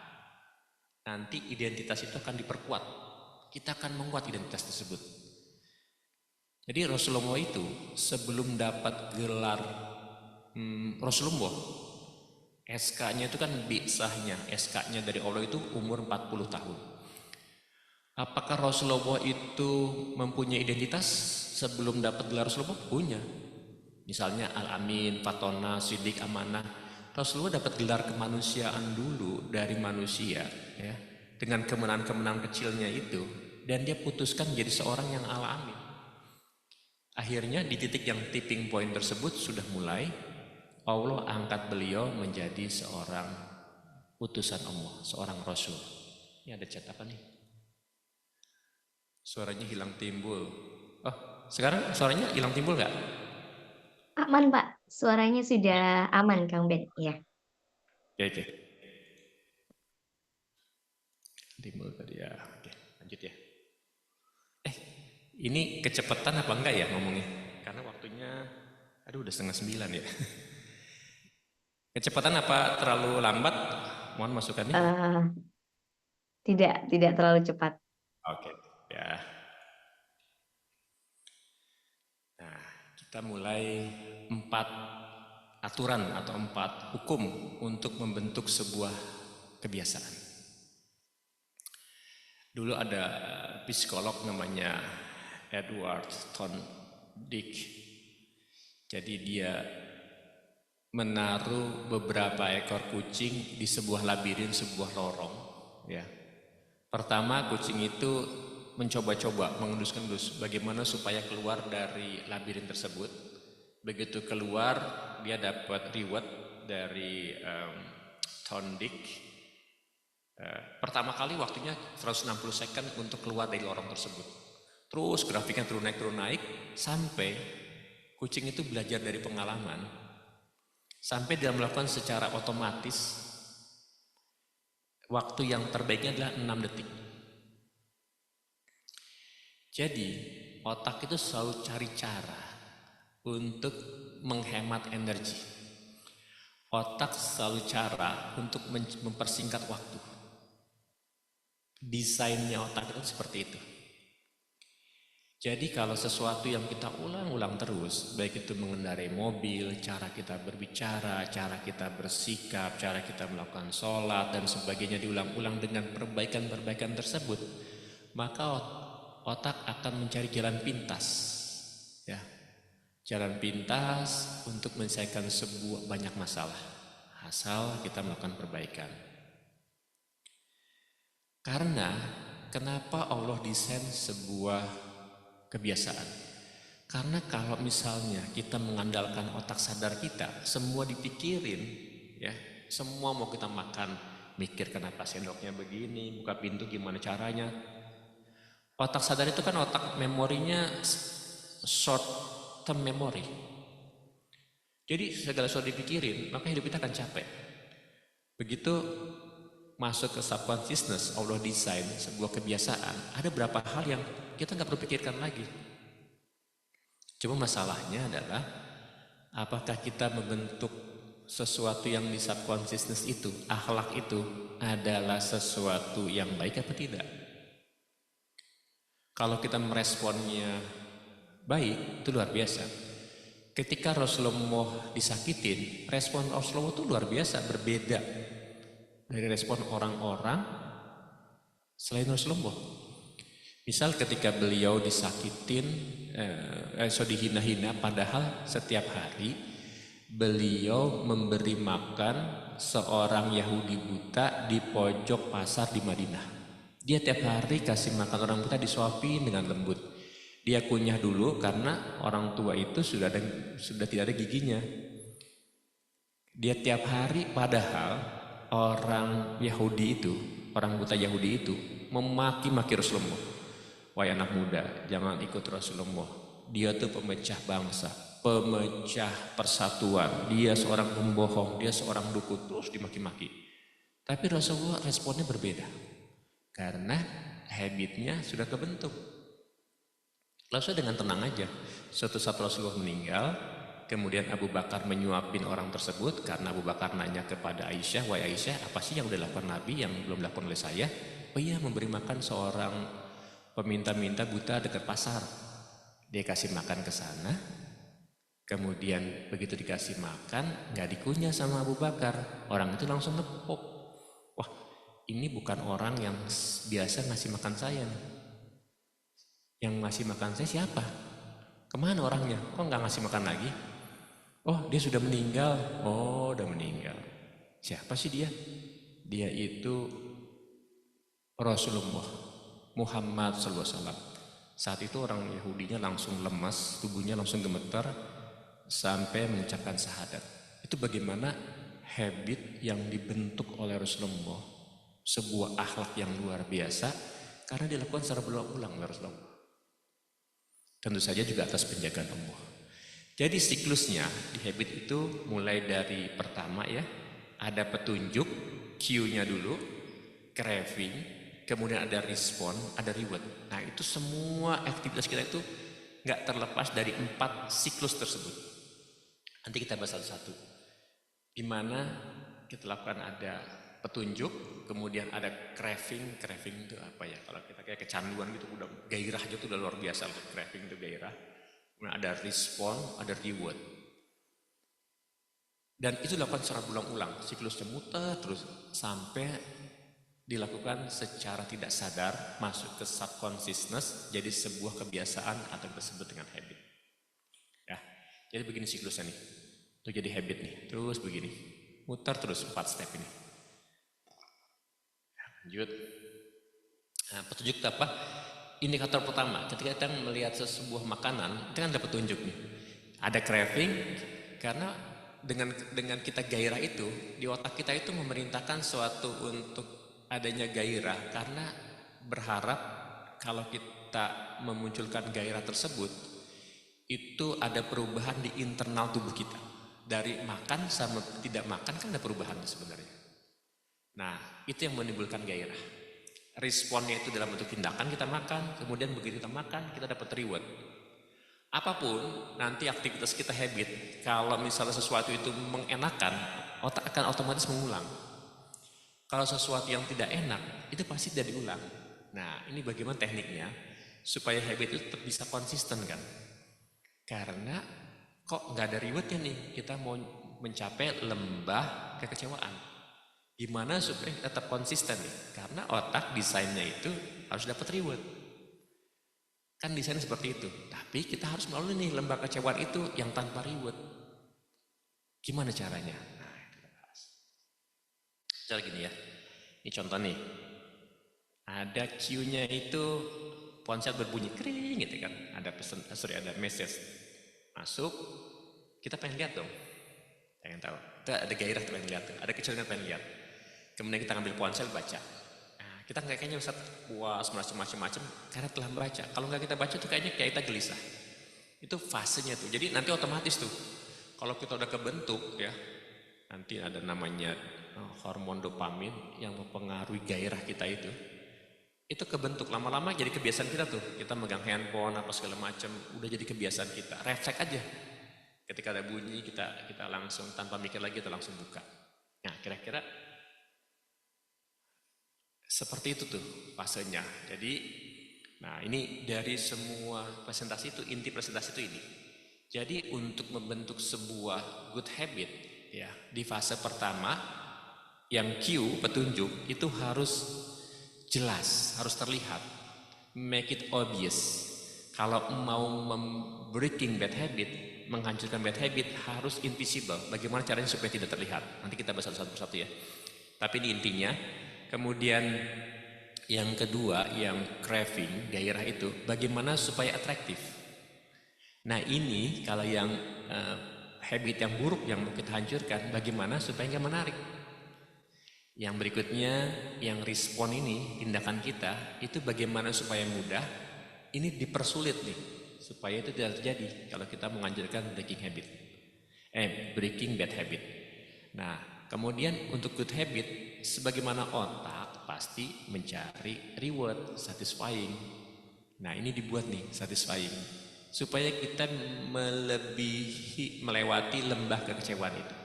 nanti identitas itu akan diperkuat. Kita akan menguat identitas tersebut. Jadi Rasulullah itu sebelum dapat gelar Rasulullah, SK-nya itu kan bi'sahnya, SK-nya dari Allah itu umur 40 tahun. Apakah Rasulullah itu mempunyai identitas sebelum dapat gelar Rasulullah? Punya. Misalnya Al-Amin, Fatona, Siddiq, Amanah. Rasulullah dapat gelar kemanusiaan dulu dari manusia, ya, dengan kemenangan-kemenangan kecilnya itu, dan dia putuskan menjadi seorang yang Al-Amin. Akhirnya di titik yang tipping point tersebut sudah mulai Allah angkat beliau menjadi seorang utusan Allah, seorang Rasul. Ini ada chat apa nih? Suaranya hilang timbul. Oh, sekarang suaranya hilang timbul nggak? Aman, Pak. Suaranya sudah aman, Kang Ben. Ya. Oke. Timbul tadi ya. Oke, lanjut ya. Ini kecepatan apa enggak ya ngomongnya? Karena waktunya, aduh udah 8:30 ya. Kecepatan apa terlalu lambat? Mohon masukannya. Tidak terlalu cepat. Oke, ya. Nah, kita mulai 4 aturan atau 4 hukum untuk membentuk sebuah kebiasaan. Dulu ada psikolog namanya Edward Thorndike. Jadi dia menaruh beberapa ekor kucing di sebuah labirin, sebuah lorong, ya. Pertama, kucing itu mencoba-coba, mengendus-endus bagaimana supaya keluar dari labirin tersebut. Begitu keluar, dia dapat reward dari Thorndike. Pertama kali waktunya 160 second untuk keluar dari lorong tersebut. Terus grafiknya turun naik sampai kucing itu belajar dari pengalaman, sampai dia melakukan secara otomatis. Waktu yang terbaiknya adalah 6 detik. Jadi otak itu selalu cari cara untuk menghemat energi. Otak selalu cara untuk mempersingkat waktu. Desainnya otak itu seperti itu. Jadi kalau sesuatu yang kita ulang-ulang terus, baik itu mengendarai mobil, cara kita berbicara, cara kita bersikap, cara kita melakukan sholat dan sebagainya diulang-ulang dengan perbaikan-perbaikan tersebut, maka otak akan mencari jalan pintas, ya, jalan pintas untuk menyelesaikan sebuah banyak masalah, asal kita melakukan perbaikan. Karena kenapa Allah desain sebuah kebiasaan? Karena kalau misalnya kita mengandalkan otak sadar kita, semua dipikirin, ya, semua mau kita makan, mikir kenapa sendoknya begini, buka pintu gimana caranya. Otak sadar itu kan otak memorinya short term memory. Jadi segala sesuatu dipikirin, maka hidup kita akan capek. Begitu masuk ke subconsciousness, Allah desain sebuah kebiasaan, ada berapa hal yang kita nggak perlu pikirkan lagi. Cuma masalahnya adalah apakah kita membentuk sesuatu yang di subconsciousness itu, akhlak itu adalah sesuatu yang baik apa tidak. Kalau kita meresponnya baik, itu luar biasa. Ketika Rasulullah disakitin, respon Rasulullah itu luar biasa, berbeda dari respon orang-orang selain Rasulullah. Misal ketika beliau disakitin, dihina-hina, padahal setiap hari beliau memberi makan seorang Yahudi buta di pojok pasar di Madinah. Dia tiap hari kasih makan orang buta, disuapin dengan lembut. Dia kunyah dulu karena orang tua itu sudah tidak ada giginya. Dia tiap hari, padahal orang Yahudi itu, orang buta Yahudi itu memaki-maki Rasulullah. Wahai anak muda, jangan ikut Rasulullah. Dia tuh pemecah bangsa, pemecah persatuan. Dia seorang pembohong, dia seorang dukun, terus dimaki-maki. Tapi Rasulullah responnya berbeda. Karena habitnya sudah kebentuk. Lalu dengan tenang aja. Suatu saat Rasulullah meninggal, kemudian Abu Bakar menyuapin orang tersebut karena Abu Bakar nanya kepada Aisyah, "Wahai Aisyah, apa sih yang udah dilakukan Nabi yang belum dilakukan oleh saya?" "Oh iya, memberi makan seorang peminta-minta buta dekat pasar." Dia kasih makan ke sana. Kemudian begitu dikasih makan, nggak dikunyah sama Abu Bakar. Orang itu langsung nepok. Wah, ini bukan orang yang biasa ngasih makan saya nih. Yang ngasih makan saya siapa? Kemana orangnya? Kok nggak ngasih makan lagi? Oh, dia sudah meninggal. Oh, udah meninggal. Siapa sih dia? Dia itu Rasulullah Muhammad SAW. Saat itu orang Yahudinya langsung lemas, tubuhnya langsung gemetar sampai mengucapkan syahadat. Itu bagaimana habit yang dibentuk oleh Rasulullah, sebuah akhlak yang luar biasa karena dilakukan secara berulang-ulang oleh Rasulullah. Tentu saja juga atas penjagaan Allah. Jadi siklusnya di habit itu mulai dari pertama, ya, ada petunjuk, cue-nya dulu, craving, kemudian ada respon, ada reward. Nah, itu semua aktivitas kita itu nggak terlepas dari 4 siklus tersebut. Nanti kita bahas satu-satu. Gimana kita lakukan, ada petunjuk, kemudian ada craving. Craving itu apa ya? Kalau kita kayak kecanduan gitu, udah gairah aja tuh udah luar biasa. Craving itu gairah. Kemudian ada respon, ada reward. Dan itu dilakukan secara berulang-ulang, siklusnya muter terus sampai dilakukan secara tidak sadar, masuk ke subconsciousness, jadi sebuah kebiasaan atau disebut dengan habit. Ya, jadi begini siklusnya nih. Itu jadi habit nih, terus begini, muter terus 4 step ini. Lanjut. Nah, petunjuk itu apa? Indikator pertama, ketika kita melihat sebuah makanan, itu kan ada petunjuk nih. Ada craving, karena dengan kita gairah itu, di otak kita itu memerintahkan suatu untuk adanya gairah, karena berharap kalau kita memunculkan gairah tersebut, itu ada perubahan di internal tubuh kita. Dari makan sama tidak makan kan ada perubahan sebenarnya. Nah, itu yang menimbulkan gairah. Responnya itu dalam bentuk tindakan, kita makan, kemudian begitu kita makan, kita dapat reward. Apapun nanti aktivitas kita habit, kalau misalnya sesuatu itu mengenakan, otak akan otomatis mengulang. Kalau sesuatu yang tidak enak, itu pasti tidak diulang. Nah, ini bagaimana tekniknya? supaya habit itu tetap bisa konsisten kan. Karena kok nggak ada rewardnya nih, kita mau mencapai lembah kekecewaan. Gimana supaya tetap konsisten nih? Karena otak desainnya itu harus dapat reward. Kan desain seperti itu. Tapi kita harus melalui nih lembah kecewaan itu yang tanpa reward. Gimana caranya? Nah, itu kita bahas. Cara gini ya. Ini contoh nih. Ada cue-nya itu ponsel berbunyi kering gitu kan. Ada pesan, ada message masuk. Kita pengen lihat dong. Pengen tahu. Kita ada gairah pengen lihat. Ada kecurigaan pengen lihat. Kemudian kita ambil ponsel baca. Nah, kita nggak kayaknya Ustaz puas macam-macam karena telah baca. Kalau nggak kita baca tuh kayaknya kita gelisah. Itu fasenya tuh. Jadi nanti otomatis tuh. Kalau kita udah kebentuk ya, nanti ada namanya hormon dopamin yang mempengaruhi gairah kita itu. Itu kebentuk lama-lama jadi kebiasaan kita tuh. Kita megang handphone apa segala macam, udah jadi kebiasaan kita. Refleks aja. Ketika ada bunyi kita langsung tanpa mikir lagi kita langsung buka. Nah, kira-kira seperti itu tuh fasenya. Jadi, nah ini dari semua presentasi itu, inti presentasi itu ini. Jadi untuk membentuk sebuah good habit, ya di fase pertama, yang cue, petunjuk, itu harus jelas, harus terlihat. Make it obvious. Kalau mau breaking bad habit, menghancurkan bad habit, harus invisible. Bagaimana caranya supaya tidak terlihat? Nanti kita bahas satu persatu ya. Tapi ini intinya. Kemudian yang kedua, yang craving, gairah itu, bagaimana supaya atraktif. Nah ini kalau yang habit yang buruk yang mau kita hancurkan, bagaimana supaya nggak menarik. Yang berikutnya, yang respon ini, tindakan kita, itu bagaimana supaya mudah, ini dipersulit nih, supaya itu tidak terjadi kalau kita menganjurkan breaking bad habit. Nah, kemudian untuk good habit, sebagaimana otak pasti mencari reward, satisfying. Nah, ini dibuat nih, satisfying. Supaya kita melewati lembah kekecewaan itu.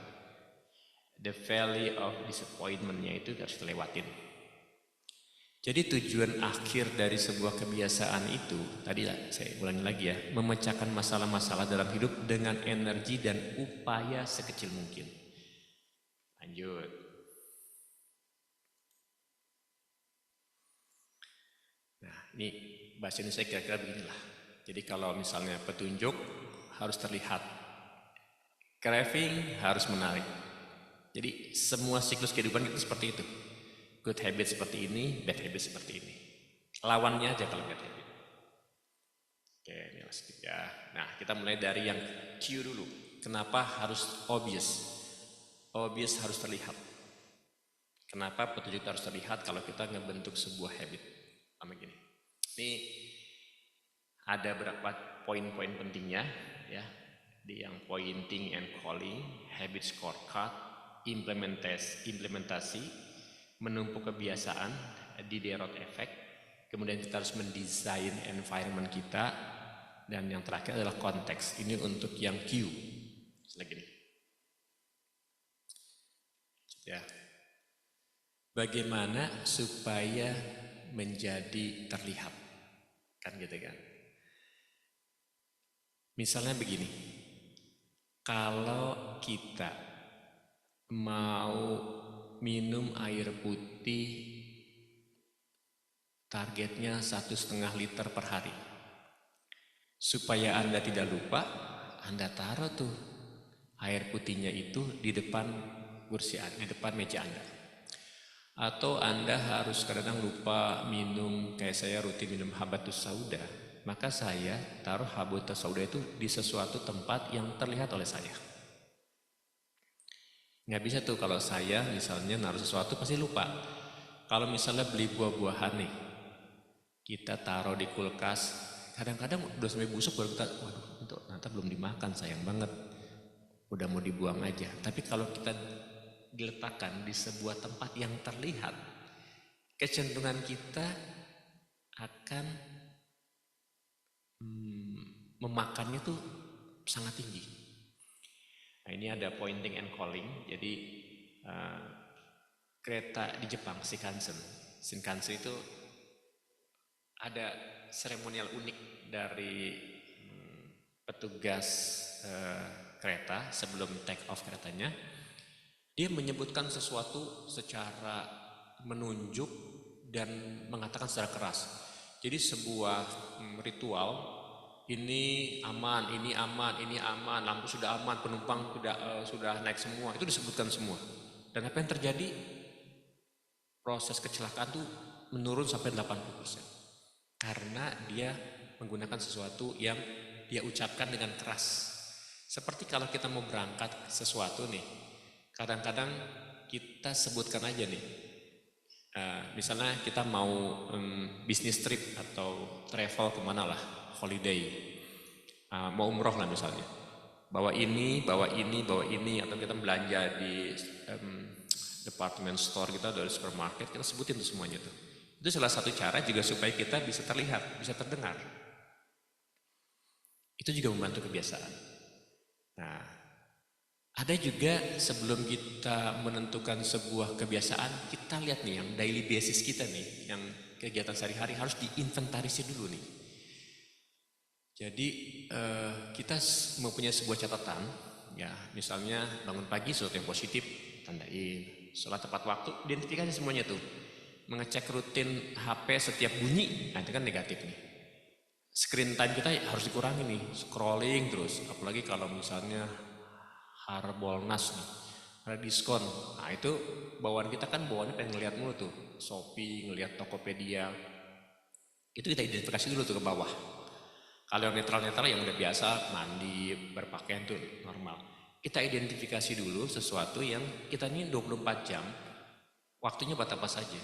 The valley of disappointment-nya itu harus dilewatin. Jadi tujuan akhir dari sebuah kebiasaan itu, tadi saya ulangi lagi ya, memecahkan masalah-masalah dalam hidup dengan energi dan upaya sekecil mungkin. Lanjut. Nah, ini bahasa Indonesia kira-kira beginilah. Jadi kalau misalnya petunjuk harus terlihat, craving harus menarik. Jadi semua siklus kehidupan itu seperti itu. Good habit seperti ini, bad habit seperti ini. Lawannya aja kalau bad habit. Oke, ini sedikit ya. Nah, kita mulai dari yang cue dulu. Kenapa harus obvious? Obvious harus terlihat. Kenapa petunjuk harus terlihat kalau kita ngebentuk sebuah habit? Sama gini. Ini ada beberapa poin-poin pentingnya ya. Di yang pointing and calling, habit scorecard, implementasi, menumpuk kebiasaan di Derot Effect, kemudian kita harus mendesain environment kita, dan yang terakhir adalah konteks. Ini untuk yang Q. Selagi ini. Ya. Bagaimana supaya menjadi terlihat? Kan gitu kan. Misalnya begini. Kalau kita mau minum air putih targetnya 1,5 liter per hari. Supaya Anda tidak lupa, Anda taruh tuh air putihnya itu di depan kursi Anda, di depan meja Anda. Atau Anda harus kadang lupa minum, kayak saya rutin minum habatus sauda, maka saya taruh habatus sauda itu di sesuatu tempat yang terlihat oleh saya. Nggak bisa tuh kalau saya misalnya naruh sesuatu pasti lupa. Kalau misalnya beli buah-buahan nih, kita taruh di kulkas, kadang-kadang udah sampai busuk baru kita, waduh itu ternyata belum dimakan, sayang banget, udah mau dibuang aja. Tapi kalau kita diletakkan di sebuah tempat yang terlihat, kecenderungan kita akan memakannya tuh sangat tinggi. Nah ini ada pointing and calling. Jadi kereta di Jepang, Shinkansen itu ada seremonial unik dari petugas kereta sebelum take off keretanya. Dia menyebutkan sesuatu secara menunjuk dan mengatakan secara keras. Jadi sebuah ritual, ini aman, ini aman, ini aman, lampu sudah aman, penumpang sudah naik semua, itu disebutkan semua. Dan apa yang terjadi? Proses kecelakaan itu menurun sampai 80%. Karena dia menggunakan sesuatu yang dia ucapkan dengan keras. Seperti kalau kita mau berangkat sesuatu nih, kadang-kadang kita sebutkan aja nih, misalnya kita mau bisnis trip atau travel kemana lah, holiday, mau umroh lah misalnya, bawa ini, atau kita belanja di department store kita, dari supermarket, kita sebutin tuh semuanya tuh. Itu salah satu cara juga supaya kita bisa terlihat, bisa terdengar. Itu juga membantu kebiasaan. Nah, ada juga sebelum kita menentukan sebuah kebiasaan, kita lihat nih yang daily basis kita nih, yang kegiatan sehari-hari harus diinventarisir dulu nih. Jadi kita mempunyai sebuah catatan, ya misalnya bangun pagi sesuatu yang positif, tandain. Sholat tepat waktu, identifikasi semuanya tuh. Mengecek rutin HP setiap bunyi, nah itu kan negatif nih. Screen time kita harus dikurangi nih, scrolling terus, apalagi kalau misalnya Harbolnas nih, ada diskon. Nah itu bawaan kita kan bawaannya pengen ngeliat mulu tuh, Shopee, ngeliat Tokopedia. Itu kita identifikasi dulu tuh ke bawah. Kalau yang netral-netral yang udah biasa, mandi, berpakaian tuh normal. Kita identifikasi dulu sesuatu yang kita ini 24 jam, waktunya buat apa saja.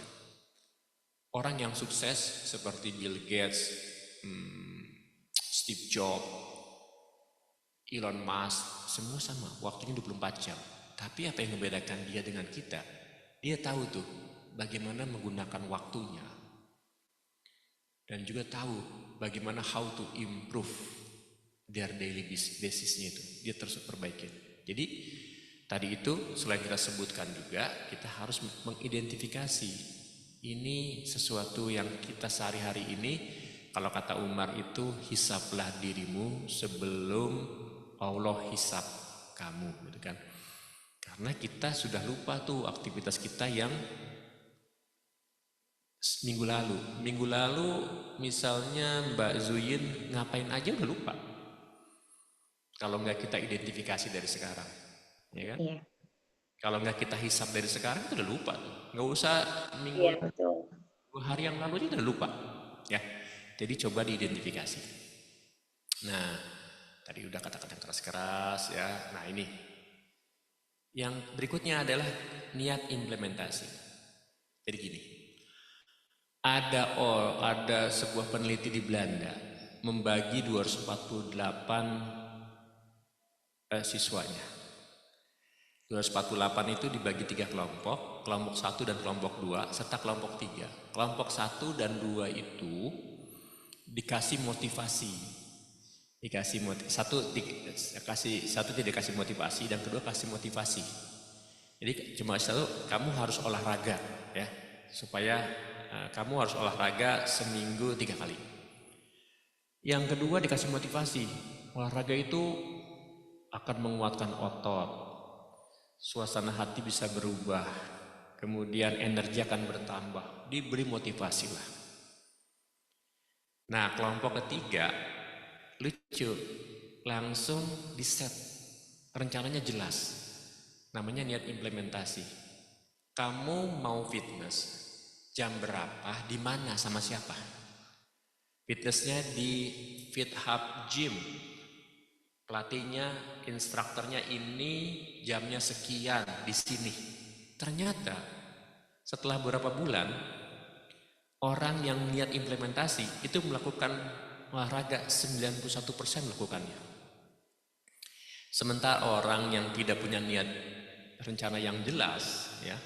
Orang yang sukses seperti Bill Gates, Steve Jobs, Elon Musk, semua sama, waktunya 24 jam. Tapi apa yang membedakan dia dengan kita? Dia tahu tuh bagaimana menggunakan waktunya. Dan juga tahu bagaimana how to improve their daily basisnya itu. Dia terus perbaiki. Jadi tadi itu selain kita sebutkan juga, kita harus mengidentifikasi ini sesuatu yang kita sehari-hari ini. Kalau kata Umar itu, hisaplah dirimu sebelum Allah hisap kamu, gitu kan? Karena kita sudah lupa tuh aktivitas kita yang minggu lalu. Minggu lalu misalnya Mbak Zuyin ngapain aja udah lupa. Kalau nggak kita identifikasi dari sekarang, ya kan? Iya. Kalau nggak kita hisap dari sekarang itu udah lupa. Nggak usah minggu Iya, betul. 2 hari yang lalu aja udah lupa, ya. Jadi coba diidentifikasi. Nah, tadi udah kata-kata yang keras-keras ya. Nah ini, yang berikutnya adalah niat implementasi. Jadi gini, ada sebuah peneliti di Belanda membagi 248 siswanya. 248 itu dibagi 3 kelompok, kelompok 1 dan kelompok 2, serta kelompok 3. Kelompok 1 dan 2 itu dikasih motivasi. Satu tidak kasih motivasi, dan kedua kasih motivasi. Jadi cuma satu, kamu harus olahraga ya, supaya kamu harus olahraga seminggu 3 kali. Yang kedua dikasih motivasi, olahraga itu akan menguatkan otot, suasana hati bisa berubah, kemudian energi akan bertambah, diberi motivasi lah. Nah kelompok ketiga lucu, langsung di set, rencananya jelas, namanya niat implementasi. Kamu mau fitness, jam berapa, di mana, sama siapa? Fitnessnya di Fit Hub Gym, pelatihnya, instrukturnya ini, jamnya sekian di sini. Ternyata setelah beberapa bulan, orang yang niat implementasi itu melakukan olahraga 91% melakukannya. Sementara orang yang tidak punya niat rencana yang jelas ya,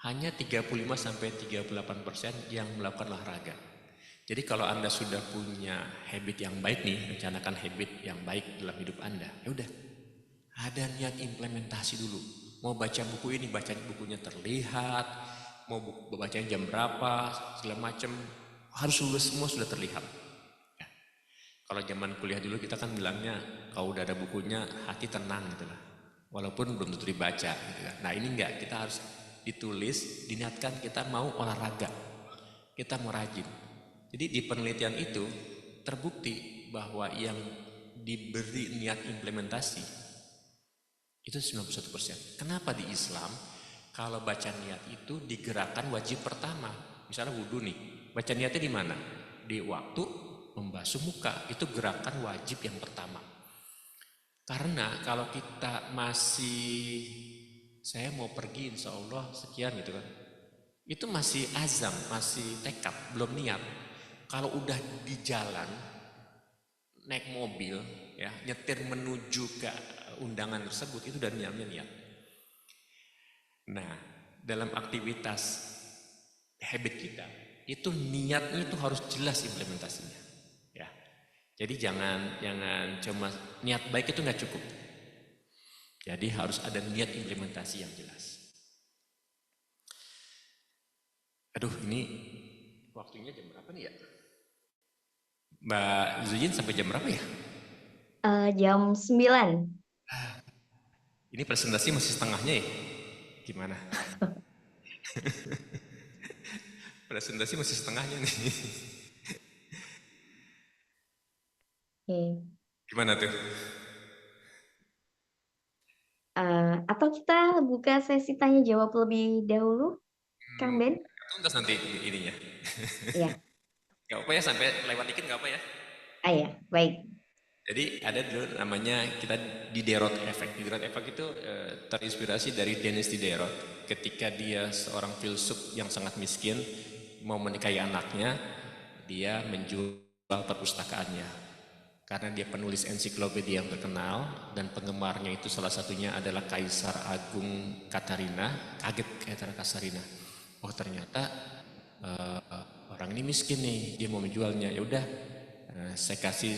hanya 35-38% yang melakukan olahraga. Jadi kalau Anda sudah punya habit yang baik nih, rencanakan habit yang baik dalam hidup Anda, ya udah, ada niat implementasi dulu. Mau baca buku ini, baca bukunya terlihat, mau bacanya jam berapa, segala macam, harus lulus semua sudah terlihat. Ya. Kalau zaman kuliah dulu kita kan bilangnya kalau udah ada bukunya hati tenang gitu lah. Walaupun belum tentu dibaca gitu kan. Nah ini enggak, kita harus ditulis, diniatkan kita mau olahraga, kita mau rajin. Jadi di penelitian itu terbukti bahwa yang diberi niat implementasi itu 91%. Kenapa di Islam kalau baca niat itu digerakkan wajib pertama? Misalnya wudhu nih, baca niatnya di mana? Di waktu membasuh muka, itu gerakan wajib yang pertama. Karena kalau kita masih saya mau pergi insya Allah sekian gitu kan, itu masih azam, masih tekad, belum niat. Kalau udah di jalan naik mobil ya nyetir menuju ke undangan tersebut itu udah niat. Nah dalam aktivitas habit kita itu niatnya itu harus jelas implementasinya ya. Jadi jangan cuma niat baik itu nggak cukup. Jadi harus ada niat implementasi yang jelas. Aduh ini waktunya jam berapa nih ya? Mbak Zujin sampai jam berapa ya? Jam 9. Ini presentasi masih setengahnya ya? Gimana? Presentasi masih setengahnya nih. Gimana tuh? Atau kita buka sesi tanya jawab lebih dahulu, Kang Ben? Tuntas nanti ininya. Iya. Gak apa ya sampai lewat dikit gak apa ya? Ya, baik. Jadi ada dulu namanya kita Diderot Effect. Diderot Effect itu terinspirasi dari Denis Diderot. Ketika dia seorang filsuf yang sangat miskin mau menikahi anaknya, dia menjual perpustakaannya. Karena dia penulis ensiklopedia yang terkenal dan penggemarnya itu salah satunya adalah Kaisar Agung Katarina. Kaget Kaisar Katarina. Oh ternyata orang ini miskin nih, dia mau menjualnya. Ya udah, saya kasih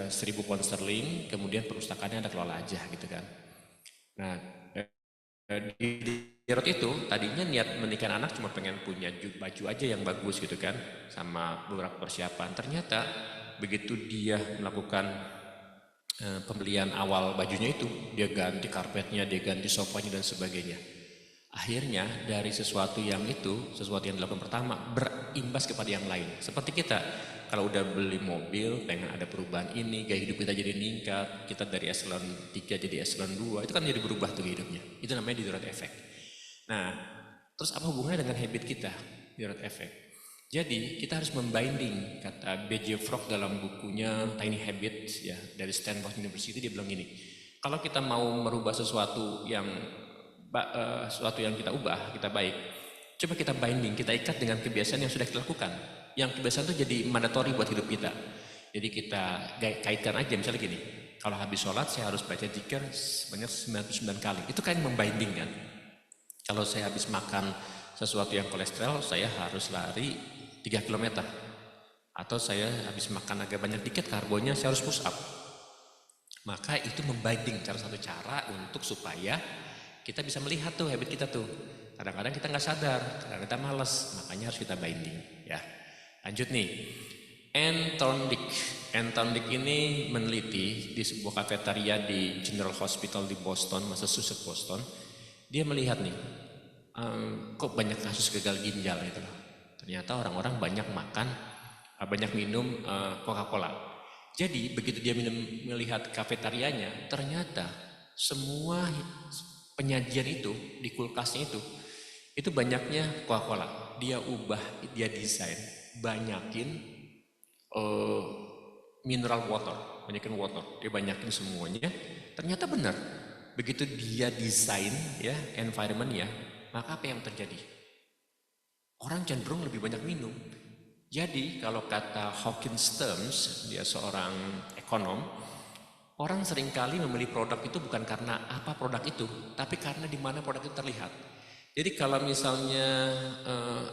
1.000 pound sterling, kemudian perpustakaannya Anda kelola aja gitu kan. Nah, di Diderot itu tadinya niat menikahi anak cuma pengen punya baju aja yang bagus gitu kan, sama beberapa persiapan. Ternyata begitu dia melakukan pembelian awal bajunya itu, dia ganti karpetnya, dia ganti sofanya dan sebagainya. Akhirnya dari sesuatu yang dilakukan pertama berimbas kepada yang lain. Seperti kita, kalau udah beli mobil, pengen ada perubahan ini, gaya hidup kita jadi meningkat, kita dari eselon 3 jadi eselon 2, itu kan jadi berubah tuh hidupnya. Itu namanya Diderot Effect. Nah, terus apa hubungannya dengan habit kita, Diderot Effect? Jadi kita harus membinding, kata B.J. Fogg dalam bukunya Tiny Habits ya dari Stanford University, dia bilang gini, kalau kita mau merubah sesuatu yang kita ubah, kita baik, coba kita binding, kita ikat dengan kebiasaan yang sudah kita lakukan. Yang kebiasaan itu jadi mandatori buat hidup kita. Jadi kita kaitkan aja, misalnya gini, kalau habis sholat saya harus baca zikir sebanyak 99 kali. Itu kan membinding kan. Kalau saya habis makan sesuatu yang kolesterol, saya harus lari 3 km. Atau saya habis makan agak banyak dikit karbonnya, saya harus push up. Maka itu membinding, salah satu cara untuk supaya kita bisa melihat tuh habit kita tuh. Kadang-kadang kita nggak sadar, kadang kita malas, makanya harus kita binding ya. Lanjut nih, Anne Thorndike ini meneliti di sebuah kafetaria di General Hospital di Boston, Massachusetts, Boston. Dia melihat nih, kok banyak kasus gagal ginjal gitu loh. Ternyata orang-orang banyak minum Coca-Cola. Jadi begitu dia melihat kafetarianya, ternyata semua penyajian itu di kulkasnya itu banyaknya Coca-Cola. Dia ubah, dia desain banyakin mineral water, banyakin water, dia banyakin semuanya. Ternyata benar, begitu dia desain ya environment-nya, maka apa yang terjadi? Orang cenderung lebih banyak minum. Jadi kalau kata Hawkins Terms, dia seorang ekonom, orang seringkali memilih produk itu bukan karena apa produk itu, tapi karena di mana produk itu terlihat. Jadi kalau misalnya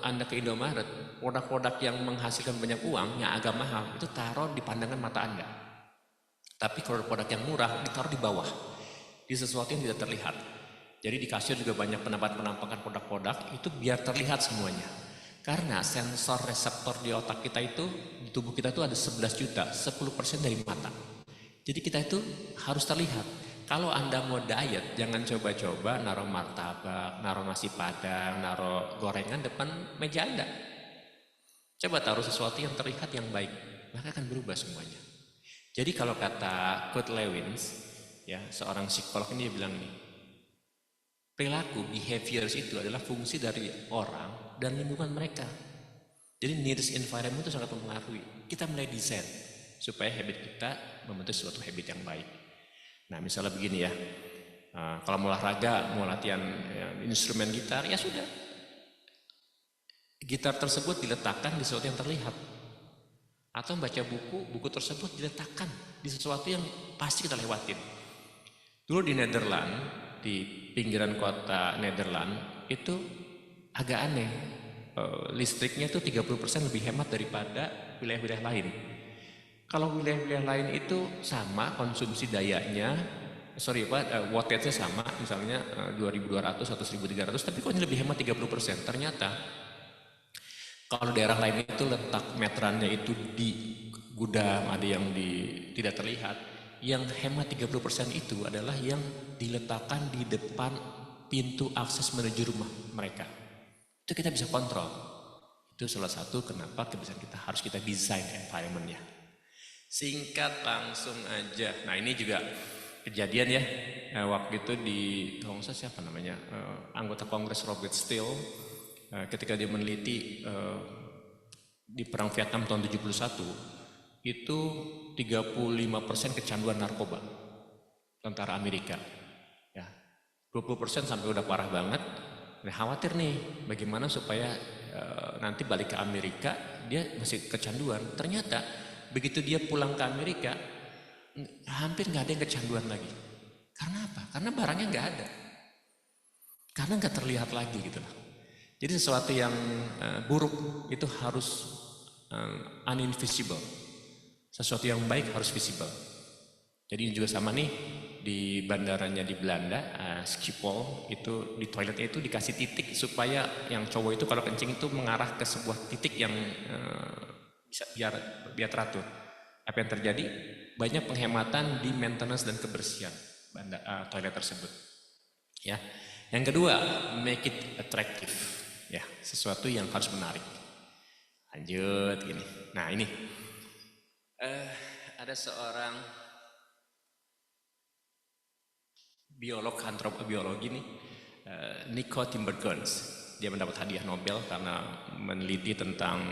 Anda ke Indomaret, produk-produk yang menghasilkan banyak uang, yang agak mahal, itu taruh di pandangan mata Anda. Tapi kalau produk yang murah, ditaruh di bawah, di sesuatu yang tidak terlihat. Jadi di kasir juga banyak penampakan produk-produk, itu biar terlihat semuanya. Karena sensor reseptor di otak kita itu, di tubuh kita itu ada 11 juta, 10% dari mata. Jadi kita itu harus terlihat. Kalau Anda mau diet, jangan coba-coba naruh martabak, naruh nasi padang, naruh gorengan depan meja Anda. Coba taruh sesuatu yang terlihat yang baik, maka akan berubah semuanya. Jadi kalau kata Kurt Lewins, ya seorang psikolog ini dia bilang nih, perilaku behaviors itu adalah fungsi dari orang dan lingkungan mereka. Jadi needs environment itu sangat mempengaruhi. Kita mulai desain supaya habit kita membentuk suatu habit yang baik. Nah misalnya begini ya, kalau mau olahraga, mau latihan instrumen gitar, ya sudah. Gitar tersebut diletakkan di sesuatu yang terlihat. Atau membaca buku tersebut diletakkan di sesuatu yang pasti kita lewatin. Dulu di Nederland, di pinggiran kota Nederland, itu agak aneh. Listriknya itu 30% lebih hemat daripada wilayah-wilayah lain. Kalau wilayah-wilayah lain itu sama konsumsi dayanya, wattage-nya sama, misalnya 2200 atau 1300, tapi kok ini lebih hemat 30%. Ternyata kalau daerah lain itu letak meterannya itu di gudang, ada yang tidak terlihat, yang hemat 30% itu adalah yang diletakkan di depan pintu akses menuju rumah mereka. Itu kita bisa kontrol. Itu salah satu kenapa kebiasaan kita harus kita desain environment-nya. Singkat langsung aja. Nah ini juga kejadian ya. Waktu itu di siapa namanya? Anggota Kongres Robert Steele ketika dia meneliti di perang Vietnam tahun 71 itu 35% kecanduan narkoba tentara Amerika. Ya. 20% sampai udah parah banget. Nah, khawatir nih bagaimana supaya nanti balik ke Amerika dia masih kecanduan. Ternyata begitu dia pulang ke Amerika hampir nggak ada yang kecanduan lagi. Karena apa? Karena barangnya nggak ada. Karena nggak terlihat lagi gitu loh. Jadi sesuatu yang buruk itu harus uninvisible. Sesuatu yang baik harus visible. Jadi juga sama nih di bandaranya di Belanda, Schiphol itu di toiletnya itu dikasih titik supaya yang cowok itu kalau kencing itu mengarah ke sebuah titik yang bisa biar teratur. Apa yang terjadi? Banyak penghematan di maintenance dan kebersihan toilet tersebut. Ya. Yang kedua, make it attractive. Ya, sesuatu yang harus menarik. Lanjut gini. Nah ini ada seorang biolog antropobiologi nih, Nico Timbergens. Dia mendapat hadiah Nobel karena meneliti tentang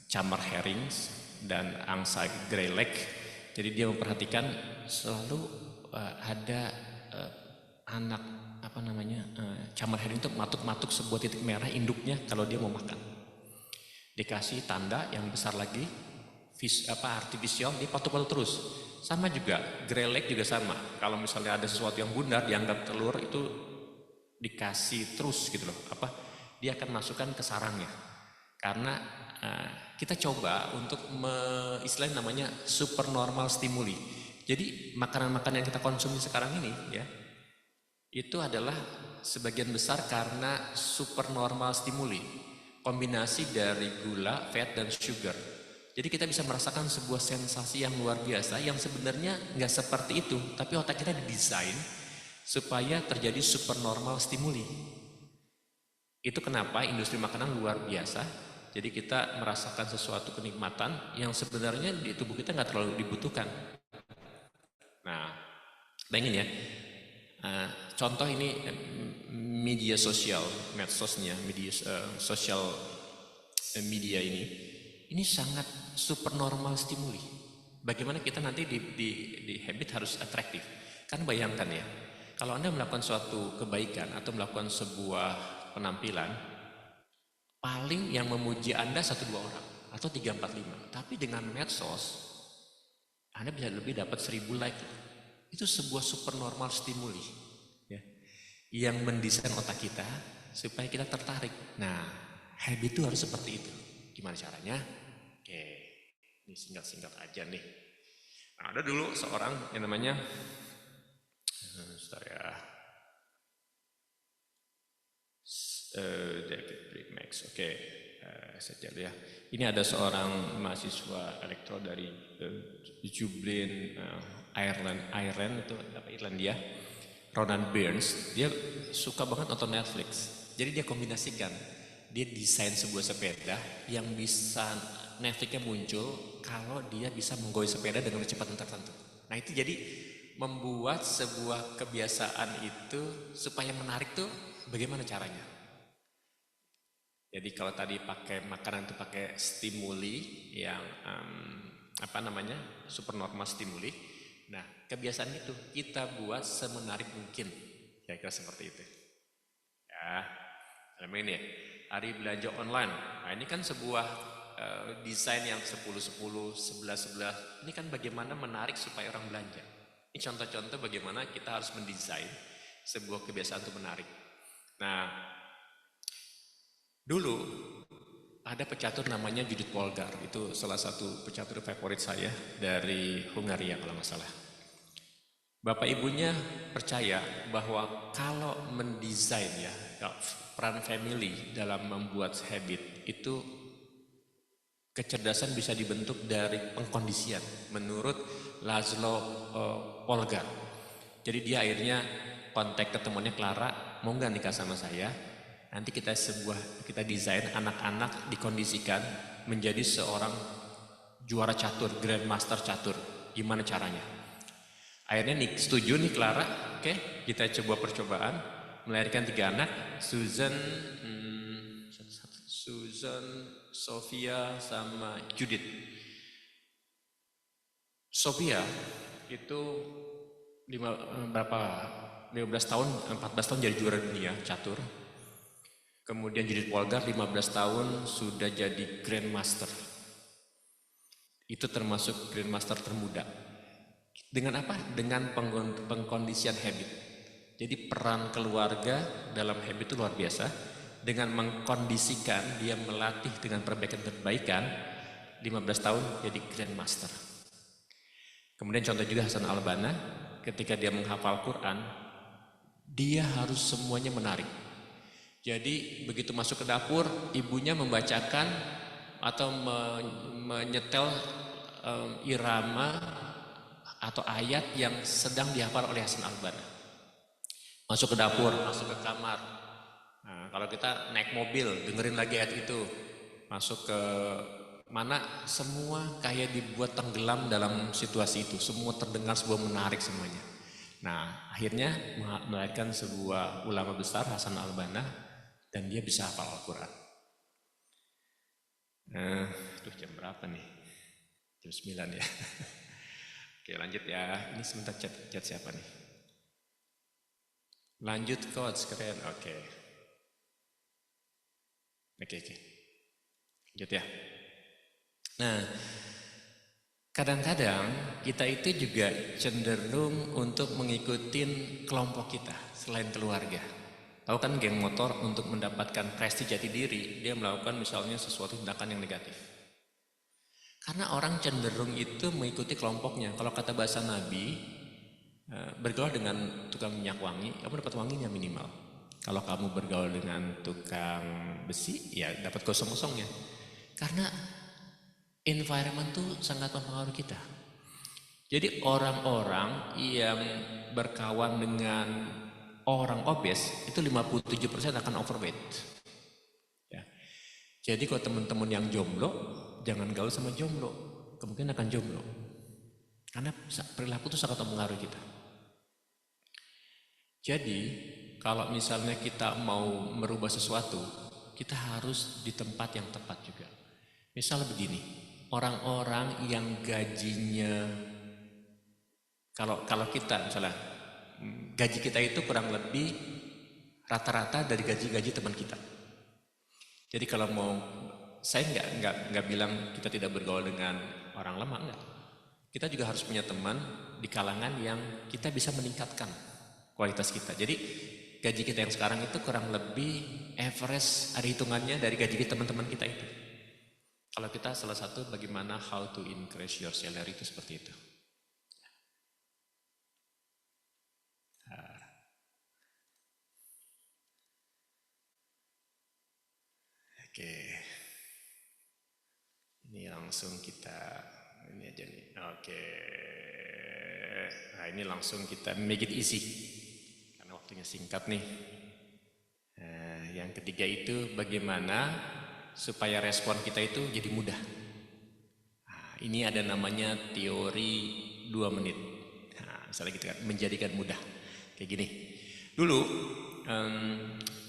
camar herrings dan angsa greylag. Jadi dia memperhatikan selalu ada anak camar herring itu matuk-matuk sebuah titik merah induknya kalau dia mau makan. Dikasih tanda yang besar lagi, artifisial, dia patuk-patuk terus. Sama juga, greylag juga sama. Kalau misalnya ada sesuatu yang bundar, dianggap telur itu dikasih terus gitu loh. Dia akan masukkan ke sarangnya. Karena kita coba untuk istilahnya namanya supernormal stimuli. Jadi makanan-makanan yang kita konsumsi sekarang ini ya, itu adalah sebagian besar karena supernormal stimuli. Kombinasi dari gula, fat, dan sugar. Jadi kita bisa merasakan sebuah sensasi yang luar biasa yang sebenarnya nggak seperti itu, tapi otak kita didesain supaya terjadi supernormal stimuli. Itu kenapa industri makanan luar biasa. Jadi kita merasakan sesuatu kenikmatan yang sebenarnya di tubuh kita nggak terlalu dibutuhkan. Nah, bayangin ya, contoh ini media sosial, medsosnya, sosial media ini sangat supernormal stimuli. Bagaimana kita nanti di habit harus atraktif. Kan bayangkan ya, kalau Anda melakukan suatu kebaikan atau melakukan sebuah penampilan, paling yang memuji Anda 1-2 orang atau 3-4-5. Tapi dengan medsos, Anda bisa lebih dapat 1000 like. Itu sebuah supernormal stimuli ya, yang mendesain otak kita supaya kita tertarik. Nah, habit itu harus seperti itu. Gimana caranya? Oke, ini singkat-singkat aja nih. Nah, ada dulu seorang yang namanya Netflix. Oke, saja ya. Ini ada seorang mahasiswa elektro dari Dublin, Ireland itu apa Irlandia, Ronan Burns. Dia suka banget nonton Netflix. Jadi dia kombinasikan, dia desain sebuah sepeda yang bisa Netflixnya muncul kalau dia bisa menggoyang sepeda dengan kecepatan tertentu. Nah itu jadi membuat sebuah kebiasaan itu supaya menarik tuh bagaimana caranya. Jadi kalau tadi pakai makanan itu pakai stimuli yang supernormal stimuli. Nah kebiasaan itu kita buat semenarik mungkin, kira-kira seperti itu. Ya, dalam ini ya, hari belanja online. Nah ini kan sebuah desain yang 10-10, 11-11. Ini kan bagaimana menarik supaya orang belanja. Ini contoh-contoh bagaimana kita harus mendesain sebuah kebiasaan itu menarik. Nah, dulu ada pecatur namanya Judith Polgar. Itu salah satu pecatur favorit saya dari Hungaria kalau nggak salah. Bapak ibunya percaya bahwa kalau mendesain ya, peran family dalam membuat habit itu kecerdasan bisa dibentuk dari pengkondisian menurut Laszlo Polgar. Jadi dia akhirnya kontak ketemuannya Clara, mau nggak nikah sama saya? Nanti kita desain anak-anak dikondisikan menjadi seorang juara catur, grandmaster catur. Gimana caranya? Akhirnya setuju nih Clara, oke, kita coba percobaan melahirkan 3 anak, Susan, Sophia sama Judith. Sophia itu 14 tahun jadi juara dunia catur. Kemudian Judith Polgar 15 tahun sudah jadi grandmaster. Itu termasuk grandmaster termuda. Dengan apa? Dengan pengkondisian habit. Jadi peran keluarga dalam habit itu luar biasa. Dengan mengkondisikan, dia melatih dengan perbaikan-perbaikan, 15 tahun jadi grandmaster. Kemudian contoh juga Hasan Albana, ketika dia menghafal Quran, dia harus semuanya menarik. Jadi begitu masuk ke dapur, ibunya membacakan atau menyetel irama atau ayat yang sedang dihafal oleh Hasan Albana. Masuk ke dapur, masuk ke kamar. Nah, kalau kita naik mobil, dengerin lagi ayat itu. Masuk ke mana, semua kayak dibuat tenggelam dalam situasi itu. Semua terdengar sebuah menarik semuanya. Nah, akhirnya melahirkan sebuah ulama besar, Hasan Albana, dan dia bisa hafal Al-Quran. Jam berapa nih? Jam 9 ya. Oke, lanjut ya. Ini sebentar chat siapa nih? Lanjut coach, keren. Oke. Lanjut ya. Nah, kadang-kadang kita itu juga cenderung untuk mengikuti kelompok kita selain keluarga. Tahu kan geng motor untuk mendapatkan prestise jati diri, dia melakukan misalnya sesuatu tindakan yang negatif. Karena orang cenderung itu mengikuti kelompoknya. Kalau kata bahasa Nabi, bergaul dengan tukang minyak wangi, kamu dapat wanginya minimal. Kalau kamu bergaul dengan tukang besi, ya dapat kosong-kosongnya. Karena environment tuh sangat mempengaruhi kita. Jadi orang-orang yang berkawan dengan orang obes itu 57% akan overweight. Ya. Jadi kalau teman-teman yang jomblo, jangan gaul sama jomblo, kemungkinan akan jomblo. Karena perilaku itu sangat mempengaruhi kita. Jadi kalau misalnya kita mau merubah sesuatu, kita harus di tempat yang tepat juga. Misal begini, orang-orang yang gajinya, kalau kita misalnya gaji kita itu kurang lebih rata-rata dari gaji teman kita. Jadi kalau mau, saya nggak bilang kita tidak bergaul dengan orang lemah, enggak. Kita juga harus punya teman di kalangan yang kita bisa meningkatkan kualitas kita. Jadi gaji kita yang sekarang itu kurang lebih average, ada hitungannya dari gaji teman-teman kita itu. Kalau kita salah satu bagaimana how to increase your salary itu seperti itu. Oke, ini langsung kita ini aja nih. Oke, nah ini langsung kita make it easy karena waktunya singkat nih. Nah, yang ketiga itu bagaimana supaya respon kita itu jadi mudah. Nah, ini ada namanya teori 2 menit. Nah, misalnya gitu kan, menjadikan mudah. Kayak gini. Dulu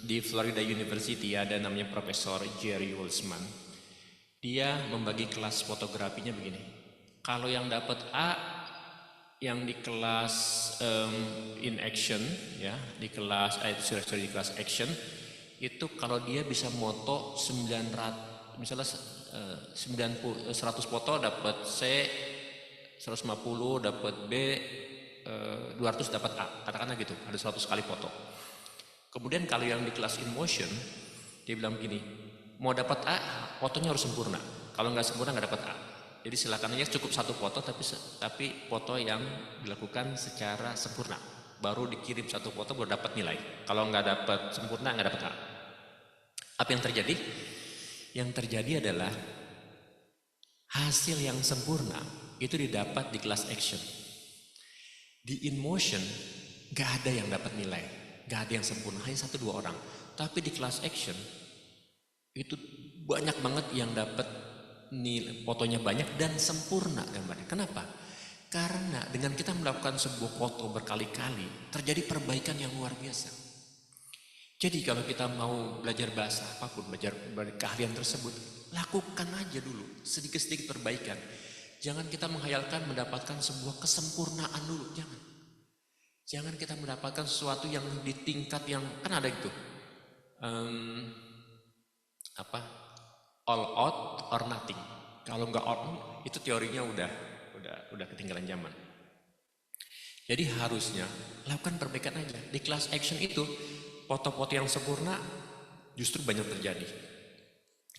di Florida University ada namanya Profesor Jerry Walsman. Dia membagi kelas fotografinya begini. Kalau yang dapat A, yang di kelas in action, ya, di kelas di kelas action, itu kalau dia bisa moto 900, misalnya 100 foto dapat C, 150 dapat B, 200 dapat A, katakanlah gitu, ada 100 kali foto. Kemudian kalau yang di kelas in motion, dia bilang gini, mau dapat A, fotonya harus sempurna. Kalau nggak sempurna nggak dapat A. Jadi silakan aja cukup 1 foto, tapi foto yang dilakukan secara sempurna. Baru dikirim 1 foto baru dapat nilai. Kalau nggak dapat sempurna nggak dapat A. Apa yang terjadi? Yang terjadi adalah hasil yang sempurna itu didapat di kelas action. Di in motion nggak ada yang dapat nilai. Gak ada yang sempurna, hanya 1-2 orang. Tapi di kelas action itu banyak banget yang dapat nilai, fotonya banyak dan sempurna gambarnya. Kenapa? Karena dengan kita melakukan sebuah foto berkali-kali terjadi perbaikan yang luar biasa. Jadi kalau kita mau belajar bahasa apapun, belajar keahlian tersebut, lakukan aja dulu sedikit-sedikit perbaikan. Jangan kita menghayalkan mendapatkan sebuah kesempurnaan dulu, Jangan kita mendapatkan sesuatu yang di tingkat yang kan ada gitu, all out or nothing. Kalau nggak all, itu teorinya udah ketinggalan zaman. Jadi harusnya lakukan perbaikan aja. Di kelas action itu foto-foto yang sempurna justru banyak terjadi.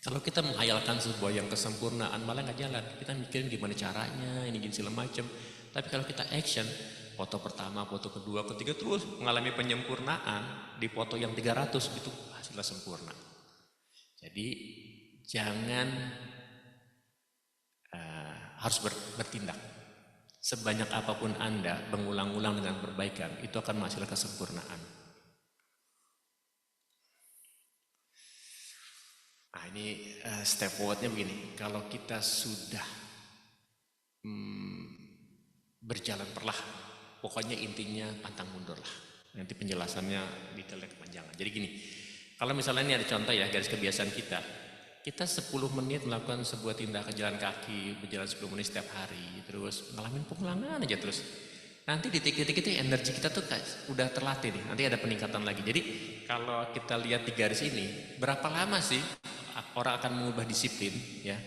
Kalau kita menghayalkan sebuah yang kesempurnaan malah nggak jalan. Kita mikirin gimana caranya, ini gini segala macam. Tapi kalau kita action, foto pertama, foto kedua, ketiga terus mengalami penyempurnaan di foto yang 300 itu hasilnya sempurna. Jadi jangan harus bertindak. Sebanyak apapun Anda mengulang-ulang dengan perbaikan itu akan menghasilkan kesempurnaan. Nah ini step forwardnya begini. Kalau kita sudah berjalan perlahan, pokoknya intinya pantang mundur lah. Nanti penjelasannya detailnya kepanjangan. Jadi gini, kalau misalnya ini ada contoh ya garis kebiasaan kita 10 menit melakukan sebuah tindakan jalan kaki, berjalan 10 menit setiap hari, terus ngalamin pengulangan aja terus. Nanti di titik-titik itu energi kita tuh udah terlatih nih, nanti ada peningkatan lagi. Jadi kalau kita lihat di garis ini, berapa lama sih orang akan mengubah disiplin ya?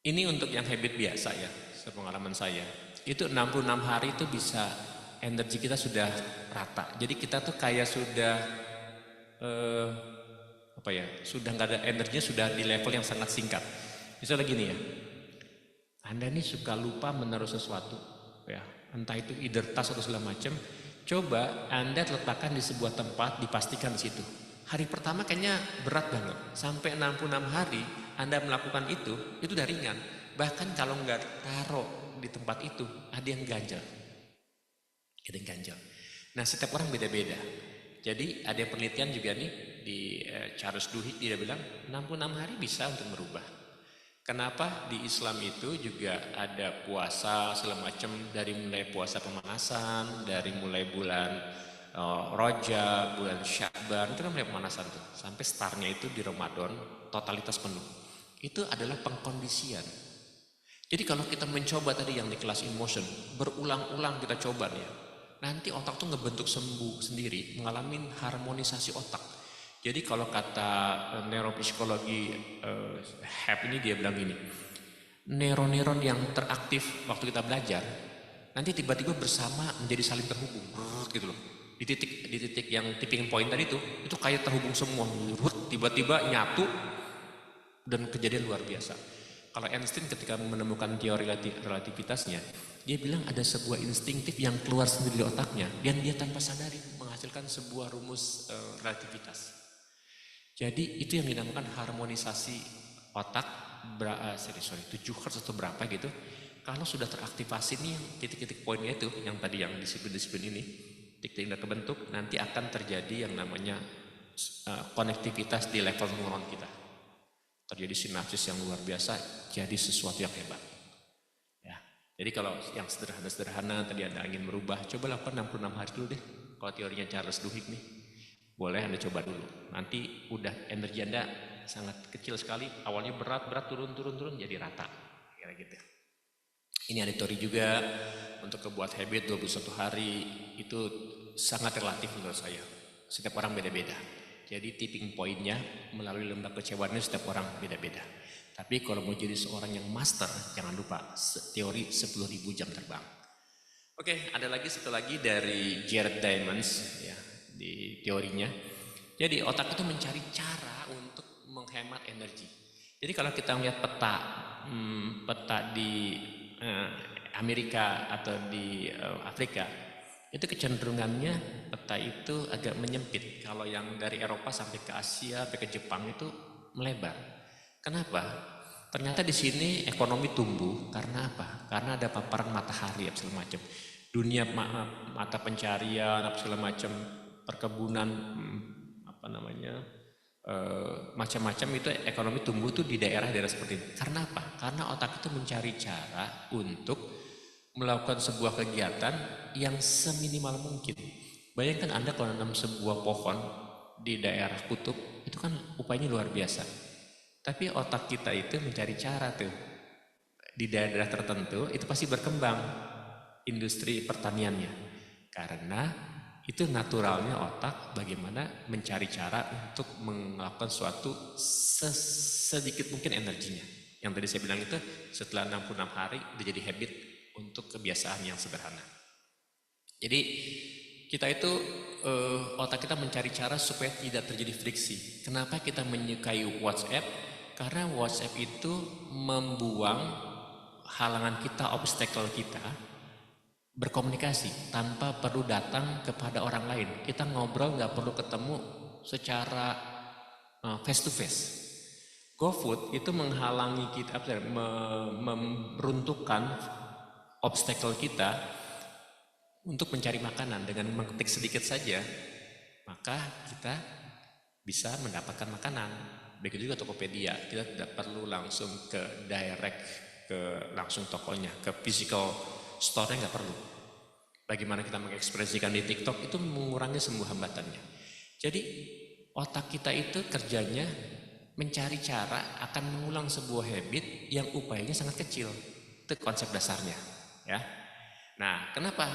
Ini untuk yang habit biasa ya, sepengalaman saya. Itu 66 hari itu bisa energi kita sudah rata. Jadi kita tuh kayak sudah sudah nggak ada energinya, sudah di level yang sangat singkat. Misalnya gini ya, Anda ini suka lupa menaruh sesuatu ya, entah itu either tas atau segala macam. Coba Anda letakkan di sebuah tempat, dipastikan di situ. Hari pertama kayaknya berat banget, sampai 66 hari Anda melakukan itu udah ringan. Bahkan kalau nggak taruh di tempat itu, ada yang ganjal. Nah setiap orang beda-beda. Jadi ada penelitian juga nih di Charles Duhigg, dia bilang 66 hari bisa untuk merubah. Kenapa di Islam itu juga ada puasa segala macam, dari mulai puasa pemanasan, dari mulai bulan Rajab, bulan Sya'ban, itu kan mulai pemanasan tuh, sampai startnya itu di Ramadan totalitas penuh. Itu adalah pengkondisian. Jadi kalau kita mencoba tadi yang di kelas in motion, berulang-ulang kita coba nih ya, nanti otak tuh ngebentuk sendiri, mengalami harmonisasi otak. Jadi kalau kata neuropsikologi HAP ini, dia bilang gini, neuron-neuron yang teraktif waktu kita belajar, nanti tiba-tiba bersama menjadi saling terhubung, gitu loh. Di titik yang tipping point tadi itu kayak terhubung semua, tiba-tiba nyatu dan kejadian luar biasa. Kalau Einstein ketika menemukan teori relativitasnya, dia bilang ada sebuah instinktif yang keluar sendiri di otaknya, dan dia tanpa sadari menghasilkan sebuah rumus relativitas. Jadi itu yang dinamakan harmonisasi otak 7 Hz atau berapa gitu. Kalau sudah teraktivasi nih titik-titik poinnya itu yang tadi yang disiplin-disiplin ini, titik-titik udah kebentuk, nanti akan terjadi yang namanya konektivitas di level neuron kita. Terjadi sinapsis yang luar biasa, jadi sesuatu yang hebat. Ya. Jadi kalau yang sederhana-sederhana tadi Anda ingin merubah, coba lakukan 66 hari dulu deh. Kalau teorinya Charles Duhigg nih, boleh Anda coba dulu. Nanti udah energi Anda sangat kecil sekali, awalnya berat, turun, jadi rata. Kira gitu. Ini ada teori juga untuk kebuat habit 21 hari, itu sangat relatif menurut saya. Setiap orang beda-beda. Jadi tipping pointnya melalui lembah kecewaannya setiap orang beda-beda. Tapi kalau mau jadi seorang yang master, jangan lupa teori 10.000 jam terbang. Oke, ada lagi satu lagi dari Jared Diamonds ya di teorinya. Jadi otak itu mencari cara untuk menghemat energi. Jadi kalau kita melihat peta di Amerika atau di Afrika, itu kecenderungannya peta itu agak menyempit. Kalau yang dari Eropa sampai ke Asia, sampai ke Jepang itu melebar. Kenapa? Ternyata di sini ekonomi tumbuh karena apa? Karena ada paparan matahari segala macam. Dunia mata pencarian segala macam, perkebunan macam-macam itu ekonomi tumbuh tuh di daerah-daerah seperti ini. Karena apa? Karena otak itu mencari cara untuk melakukan sebuah kegiatan yang seminimal mungkin. Bayangkan Anda kalau nanam sebuah pohon di daerah kutub, itu kan upayanya luar biasa. Tapi otak kita itu mencari cara tuh di daerah tertentu itu pasti berkembang industri pertaniannya. Karena itu naturalnya otak bagaimana mencari cara untuk melakukan suatu sedikit mungkin energinya. Yang tadi saya bilang itu setelah 66 hari udah jadi habit untuk kebiasaan yang sederhana. Jadi kita itu otak kita mencari cara supaya tidak terjadi friksi. Kenapa kita menyukai WhatsApp? Karena WhatsApp itu membuang halangan kita, obstacle kita berkomunikasi tanpa perlu datang kepada orang lain. Kita ngobrol nggak perlu ketemu secara face to face. GoFood itu menghalangi kita, meruntuhkan obstacle kita untuk mencari makanan. Dengan mengetik sedikit saja, maka kita bisa mendapatkan makanan. Begitu juga Tokopedia, kita tidak perlu langsung ke direct, ke langsung tokonya, ke physical store-nya nggak perlu. Bagaimana kita mengekspresikan di TikTok itu mengurangi semua hambatannya. Jadi otak kita itu kerjanya mencari cara akan mengulang sebuah habit yang upayanya sangat kecil. Itu konsep dasarnya, ya. Nah, kenapa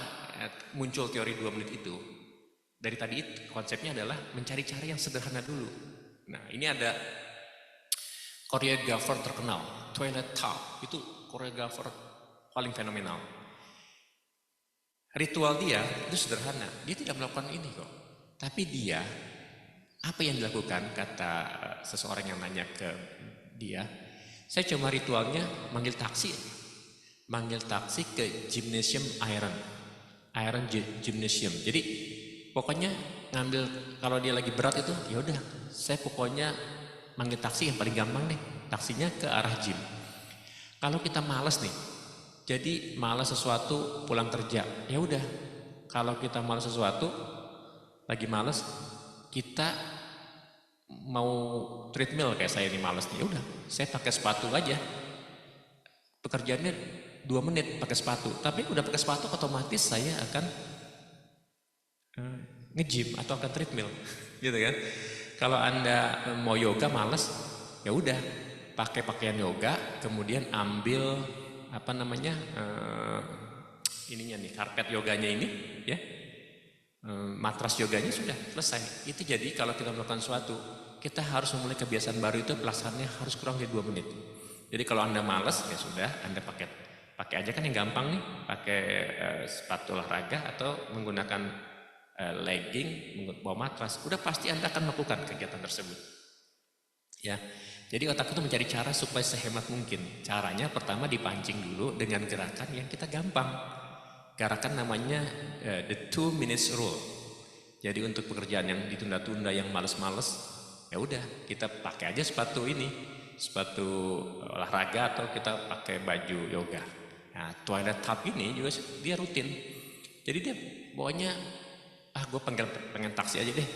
muncul teori 2 menit itu? Dari tadi konsepnya adalah mencari cara yang sederhana dulu. Nah, ini ada choreographer terkenal, Twilight Top, itu choreographer paling fenomenal. Ritual dia itu sederhana, dia tidak melakukan ini kok. Tapi dia, apa yang dilakukan, kata seseorang yang nanya ke dia, saya cuma ritualnya manggil taksi ke gymnasium Iron Gymnasium. Jadi pokoknya ngambil, kalau dia lagi berat itu, ya udah, saya pokoknya manggil taksi yang paling gampang nih, taksinya ke arah gym. Kalau kita malas nih, jadi malas sesuatu pulang kerja, ya udah, kalau kita malas sesuatu, lagi malas, kita mau treadmill kayak saya ini malas nih, ya udah, saya pakai sepatu aja. Pekerjaannya 2 menit pakai sepatu, tapi udah pakai sepatu otomatis saya akan nge-gym atau akan treadmill, gitu kan? Kalau Anda mau yoga malas, ya udah pakai pakaian yoga, kemudian ambil ininya nih, karpet yoganya ini, ya, matras yoganya sudah selesai. Itu jadi kalau kita melakukan sesuatu, kita harus memulai kebiasaan baru itu pelaksanaannya harus kurang dari 2 menit. Jadi kalau Anda malas, ya sudah, Anda pakai aja kan yang gampang nih, pakai sepatu olahraga atau menggunakan legging, bawa matras, udah pasti Anda akan melakukan kegiatan tersebut. Ya, jadi otak itu mencari cara supaya sehemat mungkin. Caranya pertama dipancing dulu dengan gerakan yang kita gampang. Gerakan namanya the 2 minutes rule. Jadi untuk pekerjaan yang ditunda-tunda, yang males-males, Ya udah, kita pakai aja sepatu ini, sepatu olahraga atau kita pakai baju yoga. Nah, Twilight Hub ini juga dia rutin. Jadi dia bawanya, gue pengen taksi aja deh,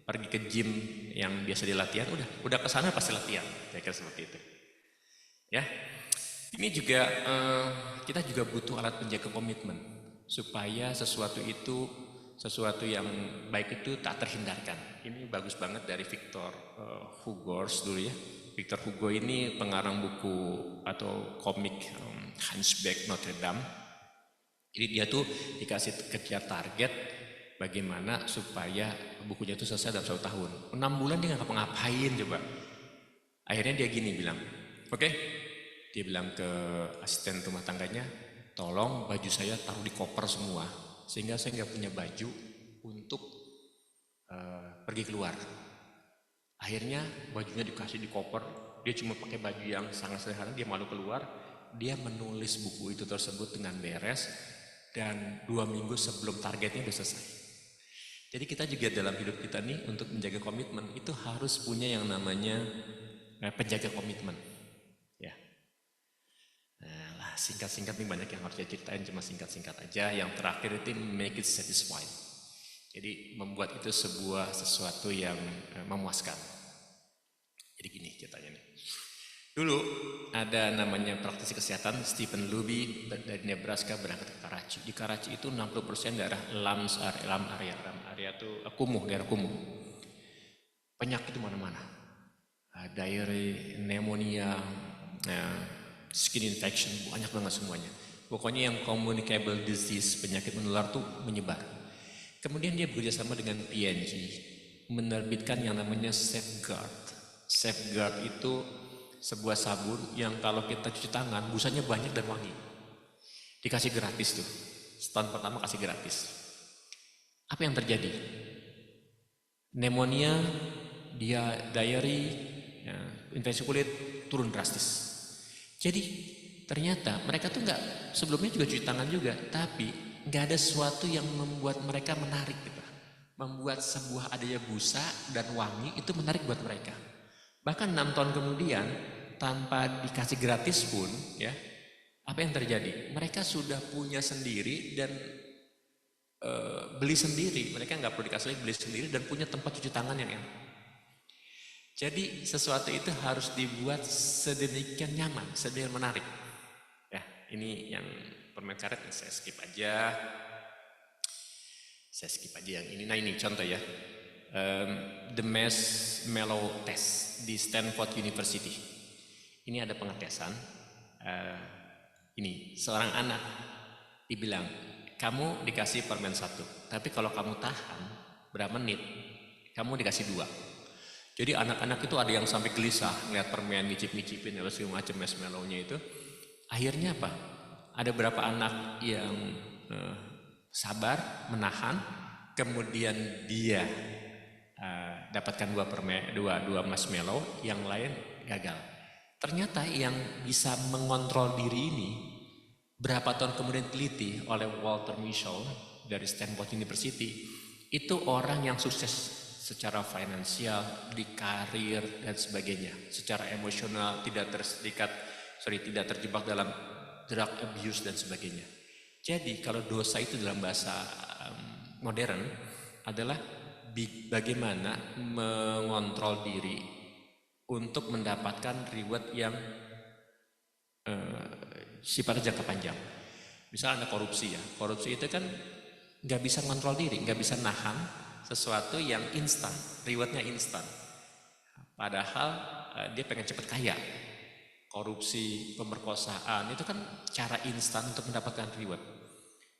pergi ke gym yang biasa di latihan, udah kesana pasti latihan, kira-kira seperti itu. Ya, ini juga kita juga butuh alat penjaga komitmen supaya sesuatu yang baik itu tak terhindarkan. Ini bagus banget dari Victor Hugo dulu ya. Victor Hugo ini pengarang buku atau komik Hunchback Notre Dame. Jadi dia tuh dikasih kejar target bagaimana supaya bukunya itu selesai dalam 1 tahun. 6 bulan dia nggak ngapa-ngapain coba. Akhirnya dia gini bilang, oke. Dia bilang ke asisten rumah tangganya, tolong baju saya taruh di koper semua, sehingga saya nggak punya baju untuk pergi keluar. Akhirnya bajunya dikasih di koper, dia cuma pakai baju yang sangat sederhana, dia malu keluar, dia menulis buku itu tersebut dengan beres, dan 2 minggu sebelum targetnya udah selesai. Jadi kita juga dalam hidup kita nih untuk menjaga komitmen itu harus punya yang namanya penjaga komitmen. Ya. Nah, singkat-singkat nih banyak yang harus saya ceritain, cuma singkat-singkat aja. Yang terakhir itu make it satisfied. Jadi membuat itu sesuatu yang memuaskan. Jadi gini ceritanya nih. Dulu ada namanya praktisi kesehatan Stephen Luby dari Nebraska berangkat ke Karachi. Di Karachi itu 60% daerah lam area itu kumuh, daerah kumuh. Penyakit itu mana-mana. Diare, pneumonia, skin infection, banyak banget semuanya. Pokoknya yang communicable disease, penyakit menular tuh menyebar. Kemudian dia bekerjasama dengan P&G menerbitkan yang namanya Safeguard. Safeguard itu sebuah sabun yang kalau kita cuci tangan busanya banyak dan wangi. Dikasih gratis tuh. Setahun pertama kasih gratis. Apa yang terjadi? Pneumonia, diare, infeksi kulit turun drastis. Jadi ternyata mereka tuh nggak, sebelumnya juga cuci tangan juga, tapi nggak ada sesuatu yang membuat mereka menarik gitu. Membuat sebuah adanya busa dan wangi itu menarik buat mereka. Bahkan 6 tahun kemudian tanpa dikasih gratis pun ya, apa yang terjadi? Mereka sudah punya sendiri dan beli sendiri. Mereka nggak perlu dikasih lagi, beli sendiri dan punya tempat cuci tangan yang enak. Jadi sesuatu itu harus dibuat sedemikian nyaman, sedemikian menarik. Ya, ini yang permen karet saya skip aja. Saya skip aja yang ini. Nah ini contoh ya. The Marshmallow Test di Stanford University. Ini ada pengetesan. Ini seorang anak dibilang, kamu dikasih permen 1, tapi kalau kamu tahan berapa menit, kamu dikasih 2. Jadi anak-anak itu ada yang sampai gelisah ngeliat permen, ngicip-ngicipin atau segala macam marshmallow-nya itu. Akhirnya apa? Ada beberapa anak yang sabar, menahan, kemudian dia dapatkan 2 marshmallow, yang lain gagal. Ternyata yang bisa mengontrol diri ini berapa tahun kemudian teliti oleh Walter Mischel dari Stanford University, itu orang yang sukses secara finansial, di karir dan sebagainya, secara emosional tidak terjebak dalam drug abuse dan sebagainya. Jadi kalau dosa itu dalam bahasa modern adalah bagaimana mengontrol diri untuk mendapatkan reward yang sifatnya jangka panjang. Misal ada korupsi ya, korupsi itu kan nggak bisa ngontrol diri, nggak bisa nahan sesuatu yang instan, rewardnya instan. Padahal dia pengen cepat kaya. Korupsi, pemerkosaan itu kan cara instan untuk mendapatkan reward.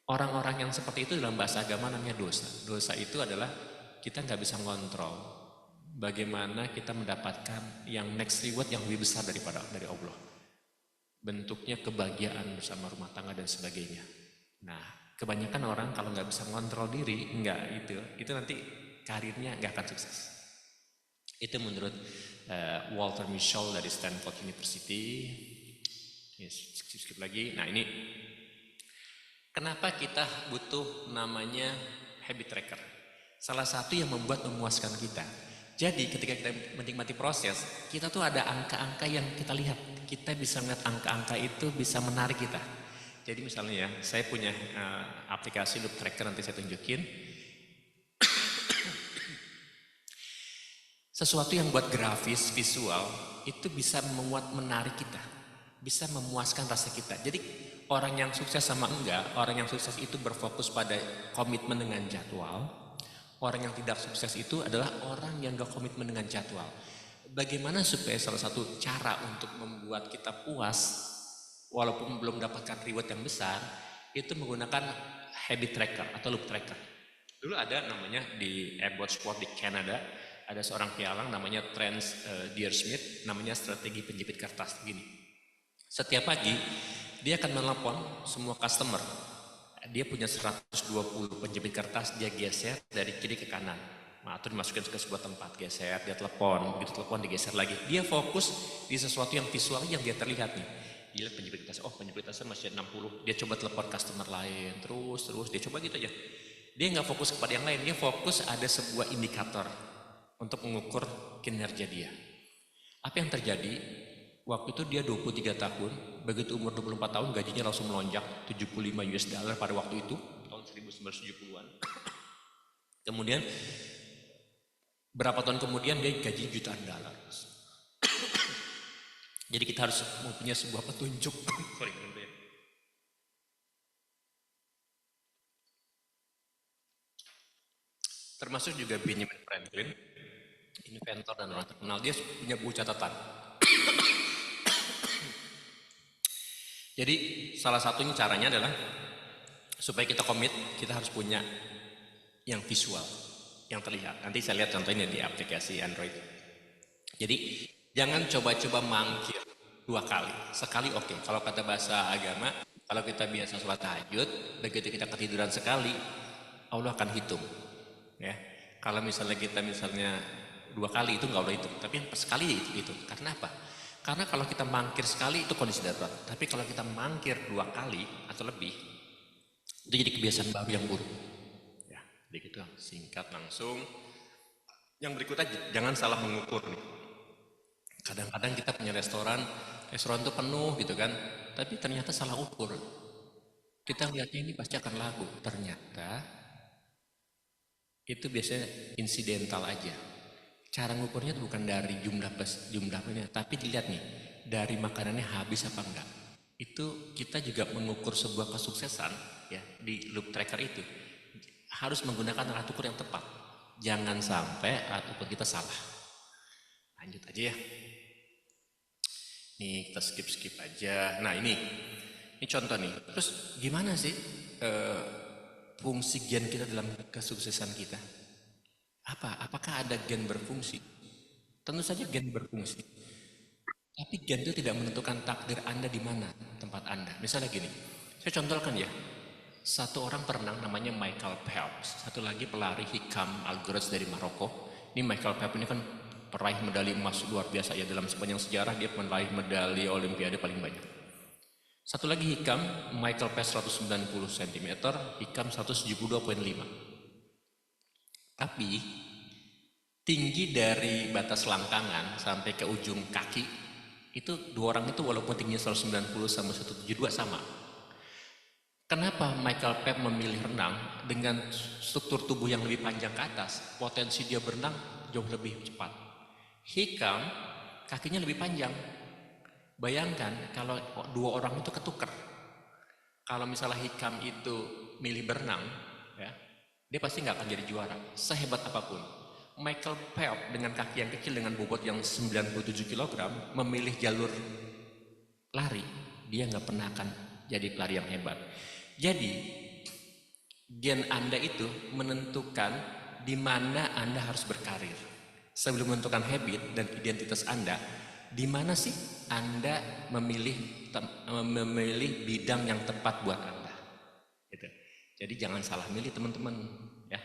Orang-orang yang seperti itu dalam bahasa agama namanya dosa. Dosa itu adalah kita nggak bisa ngontrol bagaimana kita mendapatkan yang next reward yang lebih besar dari Allah. Bentuknya kebahagiaan bersama rumah tangga dan sebagainya. Nah, kebanyakan orang kalau nggak bisa ngontrol diri, itu nanti karirnya nggak akan sukses. Itu menurut Walter Mischel dari Stanford University. Skip lagi. Nah ini, kenapa kita butuh namanya habit tracker? Salah satu yang membuat memuaskan kita. Jadi ketika kita menikmati proses, kita tuh ada angka-angka yang kita lihat. Kita bisa melihat angka-angka itu bisa menarik kita. Jadi misalnya ya, saya punya aplikasi loop tracker, nanti saya tunjukin. Sesuatu yang buat grafis, visual, itu bisa menarik kita. Bisa memuaskan rasa kita. Jadi orang yang sukses sama enggak, orang yang sukses itu berfokus pada komitmen dengan jadwal. Orang yang tidak sukses itu adalah orang yang gak komitmen dengan jadwal. Bagaimana supaya salah satu cara untuk membuat kita puas, walaupun belum dapatkan reward yang besar, itu menggunakan habit tracker atau loop tracker. Dulu ada namanya di Abbott Sport di Canada, ada seorang pialang namanya Trent Dearsmith, namanya strategi penjepit kertas begini. Setiap pagi dia akan menelepon semua customer. Dia punya 120 penjepit kertas, dia geser dari kiri ke kanan. Nah, atau dimasukin ke sebuah tempat, geser, dia telepon, begitu telepon digeser lagi. Dia fokus di sesuatu yang visual yang dia terlihat nih. Dia lihat penjepit kertas, oh penjepit kertasnya masih 60. Dia coba telepon customer lain, terus dia coba gitu aja. Dia nggak fokus kepada yang lain, dia fokus ada sebuah indikator untuk mengukur kinerja dia. Apa yang terjadi? Waktu itu dia 23 tahun, begitu umur 24 tahun gajinya langsung melonjak 75 US dollar pada waktu itu, tahun 1970-an. Kemudian berapa tahun kemudian dia gaji jutaan dolar. Jadi kita harus mempunyai sebuah petunjuk. Termasuk juga Benjamin Franklin, inventor dan orang terkenal, dia punya buku catatan. Jadi salah satunya caranya adalah supaya kita komit, kita harus punya yang visual, yang terlihat. Nanti saya lihat contohnya di aplikasi Android. Jadi jangan coba-coba mangkir 2 kali, sekali oke. Kalau kata bahasa agama, kalau kita biasa sholat tahajud, begitu kita ketiduran sekali, Allah akan hitung. Ya, kalau misalnya kita 2 kali itu nggak boleh hitung, tapi yang sekali itu. Karena apa? Karena kalau kita mangkir sekali itu kondisi darurat, tapi kalau kita mangkir 2 kali atau lebih, itu jadi kebiasaan baru yang buruk. Ya, jadi gitu singkat langsung. Yang berikutnya jangan salah mengukur nih. Kadang-kadang kita punya restoran itu penuh gitu kan, tapi ternyata salah ukur. Kita lihatnya ini pasti akan laku, ternyata itu biasanya insidental aja. Cara ngukurnya itu bukan dari jumlahnya, tapi dilihat nih dari makanannya habis apa enggak. Itu kita juga mengukur sebuah kesuksesan ya di loop tracker itu harus menggunakan alat ukur yang tepat. Jangan sampai alat ukur kita salah. Lanjut aja ya. Nih kita skip aja. Nah ini contoh nih. Terus gimana sih fungsi gen kita dalam kesuksesan kita? Apakah ada gen berfungsi? Tentu saja gen berfungsi. Tapi gen itu tidak menentukan takdir Anda di mana tempat Anda. Misalnya gini, saya contohkan ya. Satu orang perenang namanya Michael Phelps. Satu lagi pelari Hikam Algoritz dari Maroko. Ini Michael Phelps ini kan peraih medali emas luar biasa ya. Dalam sepanjang sejarah dia meraih medali olimpiade paling banyak. Satu lagi Hikam, Michael Phelps 190 cm, Hikam 172,5. Tapi tinggi dari batas langkangan sampai ke ujung kaki itu 2 orang itu walaupun tingginya 190 sama 172 sama. Kenapa Michael Phelps memilih renang dengan struktur tubuh yang lebih panjang ke atas? Potensi dia berenang jauh lebih cepat. Hikam kakinya lebih panjang. Bayangkan kalau 2 orang itu ketukar. Kalau misalnya Hikam itu milih berenang, ya, dia pasti nggak akan jadi juara, sehebat apapun. Michael Phelps dengan kaki yang kecil dengan bobot yang 97 kg memilih jalur lari, dia nggak pernah akan jadi pelari yang hebat. Jadi gen Anda itu menentukan di mana Anda harus berkarir. Sebelum menentukan habit dan identitas Anda, di mana sih Anda memilih bidang yang tepat buat Anda. Gitu. Jadi jangan salah milih teman-teman ya.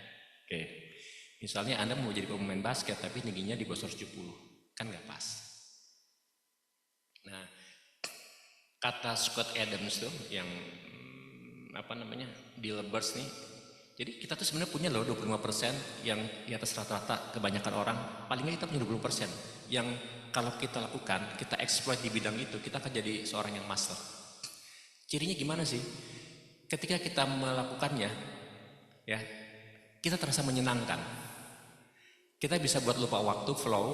Oke. Misalnya Anda mau jadi pemain basket tapi tingginya di bawah 170, kan nggak pas. Nah, kata Scott Adams tuh yang Dilbers nih, Jadi kita tuh sebenarnya punya loh 25% yang di atas rata-rata kebanyakan orang, paling nggak kita punya 20% yang kalau kita lakukan, kita exploit di bidang itu, kita akan jadi seorang yang master. Cirinya gimana sih? Ketika kita melakukannya, ya, kita terasa menyenangkan. Kita bisa buat lupa waktu, flow,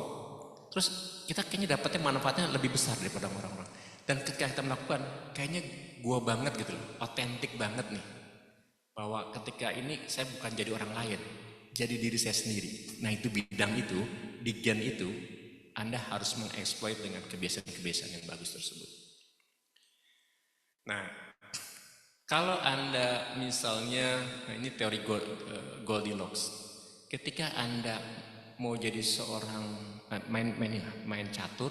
terus kita kayaknya dapatnya manfaatnya lebih besar daripada orang-orang. Dan ketika kita melakukan, kayaknya gua banget gitu loh, otentik banget nih. Bahwa ketika ini saya bukan jadi orang lain, jadi diri saya sendiri. Nah itu bidang itu, di gen itu, Anda harus mengeksploit dengan kebiasaan-kebiasaan yang bagus tersebut. Nah, kalau Anda misalnya, nah ini teori Goldilocks, ketika Anda mau jadi seorang main catur,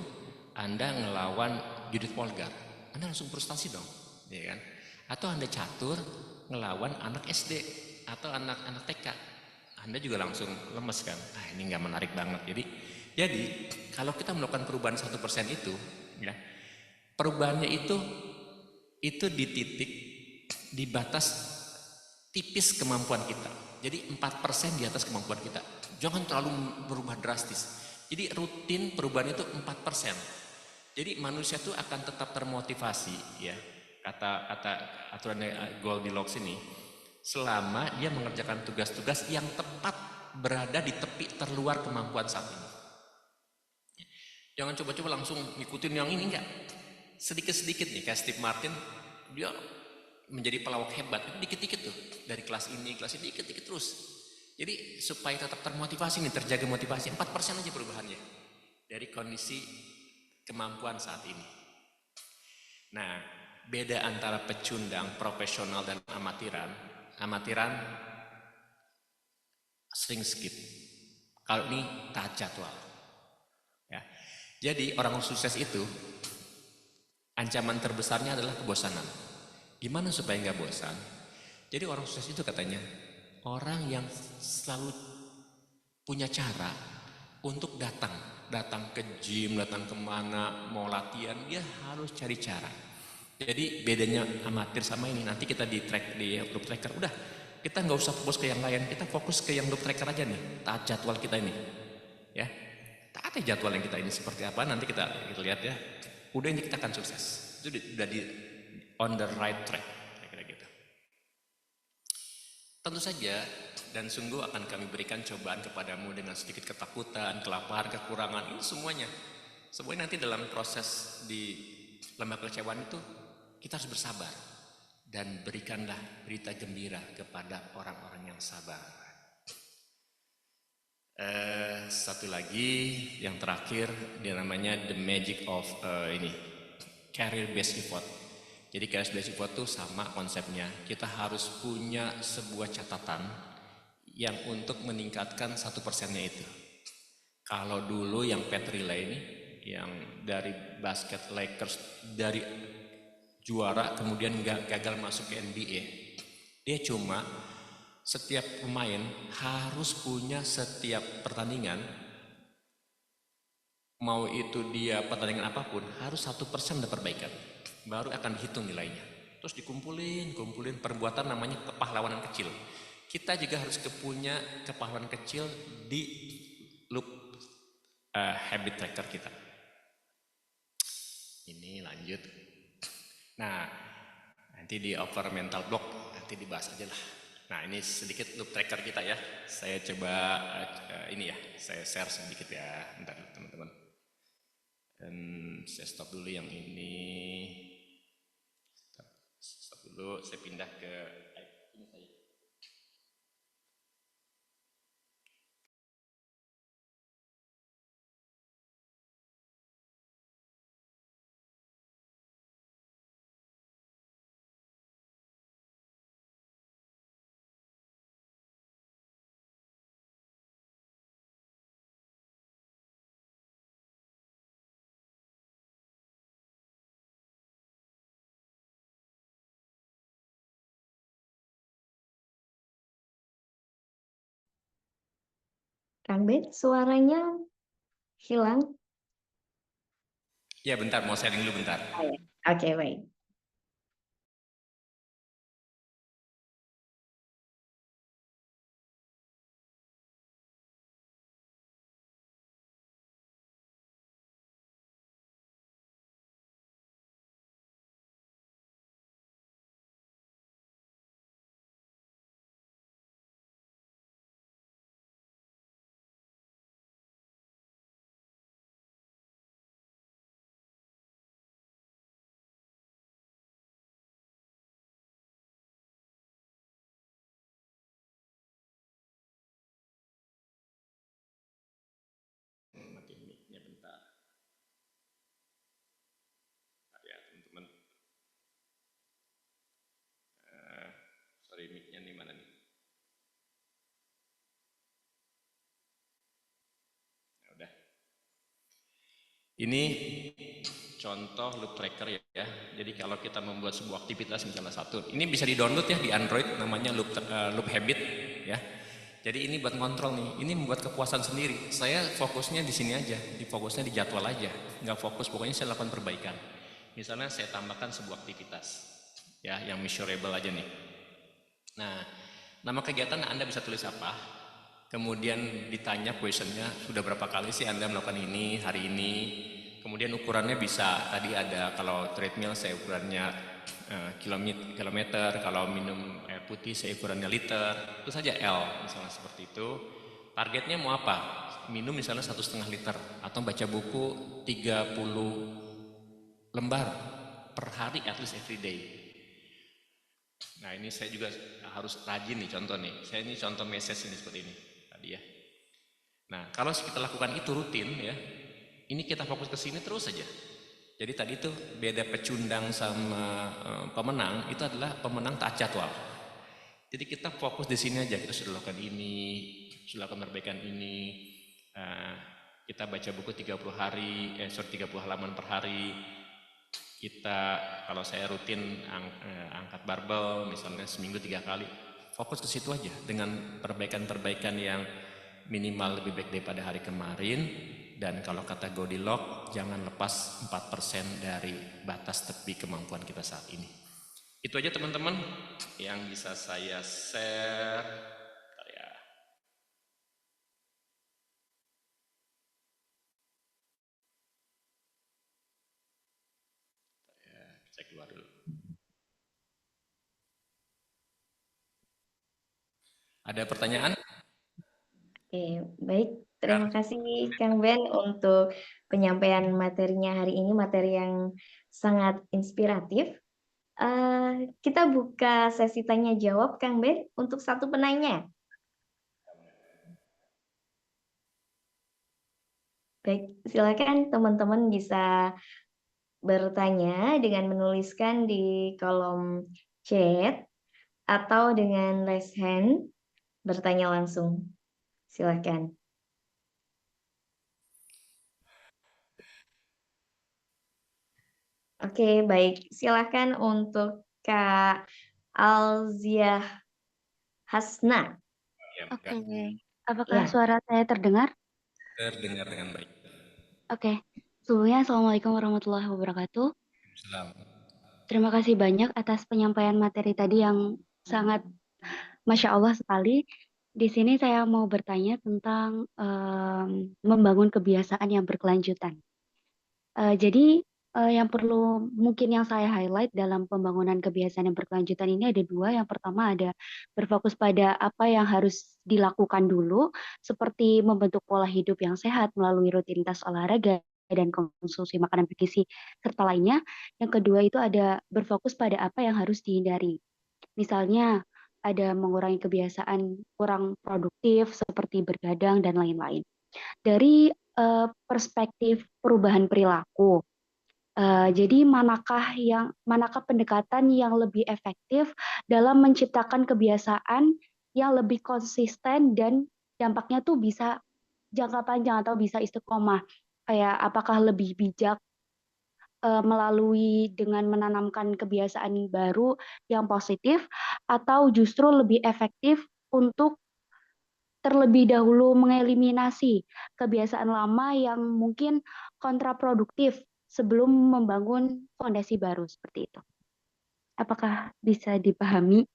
Anda ngelawan Judith Polgar, Anda langsung frustasi dong, ya kan? Atau Anda catur ngelawan anak SD atau anak-anak TK, Anda juga langsung lemes kan? Ah ini nggak menarik banget. Jadi kalau kita melakukan perubahan 1% itu, ya, perubahannya itu di titik di batas tipis kemampuan kita. Jadi 4% di atas kemampuan kita. Jangan terlalu berubah drastis. Jadi rutin perubahan itu 4%. Jadi manusia itu akan tetap termotivasi, ya. Kata aturan Goldilocks ini, selama dia mengerjakan tugas-tugas yang tepat berada di tepi terluar kemampuan saat ini. Jangan coba-coba langsung ngikutin yang ini, enggak. Sedikit-sedikit nih, kayak Steve Martin, dia menjadi pelawak hebat itu dikit-dikit tuh, dari kelas ini dikit-dikit terus. Jadi supaya tetap termotivasi nih, terjaga motivasi, 4% aja perubahannya dari kondisi kemampuan saat ini. Nah, beda antara pecundang, profesional dan amatiran sering skip. Kalau ini taat jadwal. Ya. Jadi orang sukses itu ancaman terbesarnya adalah kebosanan. Gimana supaya nggak bosan? Jadi orang sukses itu katanya orang yang selalu punya cara untuk datang ke gym, datang kemana, mau latihan, dia harus cari cara. Jadi bedanya amatir sama ini, nanti kita di loop tracker, udah kita nggak usah fokus ke yang lain, kita fokus ke yang loop tracker aja nih, taat jadwal kita ini, ya. Taati jadwal yang kita ini seperti apa, nanti kita lihat ya. Udah ini kita akan sukses. Itu udah di on the right track, kira-kira gitu. Tentu saja dan sungguh akan kami berikan cobaan kepadamu dengan sedikit ketakutan, kelaparan, kekurangan, ini semuanya nanti dalam proses di lembah kekecewaan itu kita harus bersabar dan berikanlah berita gembira kepada orang-orang yang sabar. Satu lagi yang terakhir, dia namanya the magic of career based effort. Jadi career based effort itu sama konsepnya, kita harus punya sebuah catatan yang untuk meningkatkan 1%-nya itu. Kalau dulu yang Pat Riley ini, yang dari basket Lakers, dari juara kemudian gagal masuk ke NBA, dia cuma setiap pemain harus punya setiap pertandingan, mau itu dia pertandingan apapun, harus 1% ada perbaikan, baru akan dihitung nilainya. Terus dikumpulin perbuatan namanya kepahlawanan kecil. Kita juga harus punya kepahlawanan kecil di loop habit tracker kita. Ini lanjut. Nah, nanti di over mental block nanti dibahas aja lah. Nah, ini sedikit loop tracker kita ya. Saya coba ini ya, saya share sedikit ya, bentar teman-teman. Dan saya stop dulu yang ini. Stop dulu, saya pindah ke ini saya. Kang Ben, suaranya hilang. Ya bentar, mau sharing dulu bentar. Oh, ya. Oke, baik. Ini contoh loop tracker ya. Jadi kalau kita membuat sebuah aktivitas misalnya satu, ini bisa di-download ya di Android, namanya loop habit ya. Jadi ini buat kontrol nih, ini membuat kepuasan sendiri. Saya fokusnya di sini aja, fokusnya di jadwal aja, nggak fokus, pokoknya saya lakukan perbaikan. Misalnya saya tambahkan sebuah aktivitas, ya yang measurable aja nih. Nah, nama kegiatan Anda bisa tulis apa, kemudian ditanya questionnya, sudah berapa kali sih Anda melakukan ini hari ini, kemudian ukurannya bisa, tadi ada kalau treadmill saya ukurannya kilometer, kalau minum air putih saya ukurannya liter, itu saja L misalnya seperti itu. Targetnya mau apa? Minum misalnya 1,5 liter atau baca buku 30 lembar per hari at least every day. Nah ini saya juga harus rajin nih contoh nih. Saya ini contoh message ini seperti ini tadi ya. Nah kalau kita lakukan itu rutin ya, ini kita fokus ke sini terus saja. Jadi tadi itu beda pecundang sama pemenang, itu adalah pemenang taat jadwal. Jadi kita fokus di sini aja, kita sudah lakukan ini, sudah lakukan perbaikan ini, kita baca buku 30 halaman per hari, kita kalau saya rutin angkat barbel misalnya seminggu 3 kali, fokus ke situ aja dengan perbaikan-perbaikan yang minimal lebih baik daripada hari kemarin. Dan kalau kata Goldilocks, jangan lepas 4% dari batas tepi kemampuan kita saat ini. Itu aja teman-teman yang bisa saya share. Ya. Saya keluar dulu. Ada pertanyaan? Oke, baik. Terima kasih Kang Ben untuk penyampaian materinya hari ini, materi yang sangat inspiratif. Kita buka sesi tanya jawab Kang Ben untuk satu penanya. Baik, silakan teman-teman bisa bertanya dengan menuliskan di kolom chat atau dengan raise hand bertanya langsung. Silakan. Oke, baik. Silakan untuk Kak Alziah Hasna. Oke, apakah suara saya terdengar? Terdengar dengan baik. Oke, sebelumnya Assalamualaikum warahmatullahi wabarakatuh. Selamat. Terima kasih banyak atas penyampaian materi tadi yang sangat Masya Allah sekali. Di sini saya mau bertanya tentang membangun kebiasaan yang berkelanjutan. Jadi yang perlu mungkin yang saya highlight dalam pembangunan kebiasaan yang berkelanjutan ini ada dua. Yang pertama ada berfokus pada apa yang harus dilakukan dulu, seperti membentuk pola hidup yang sehat melalui rutinitas olahraga dan konsumsi makanan bergizi serta lainnya. Yang kedua itu ada berfokus pada apa yang harus dihindari. Misalnya ada mengurangi kebiasaan kurang produktif seperti bergadang dan lain-lain. Dari perspektif perubahan perilaku. Jadi manakah pendekatan yang lebih efektif dalam menciptakan kebiasaan yang lebih konsisten dan dampaknya tuh bisa jangka panjang atau bisa istiqomah. Kayak apakah lebih bijak melalui dengan menanamkan kebiasaan baru yang positif atau justru lebih efektif untuk terlebih dahulu mengeliminasi kebiasaan lama yang mungkin kontraproduktif sebelum membangun fondasi baru seperti itu. Apakah bisa dipahami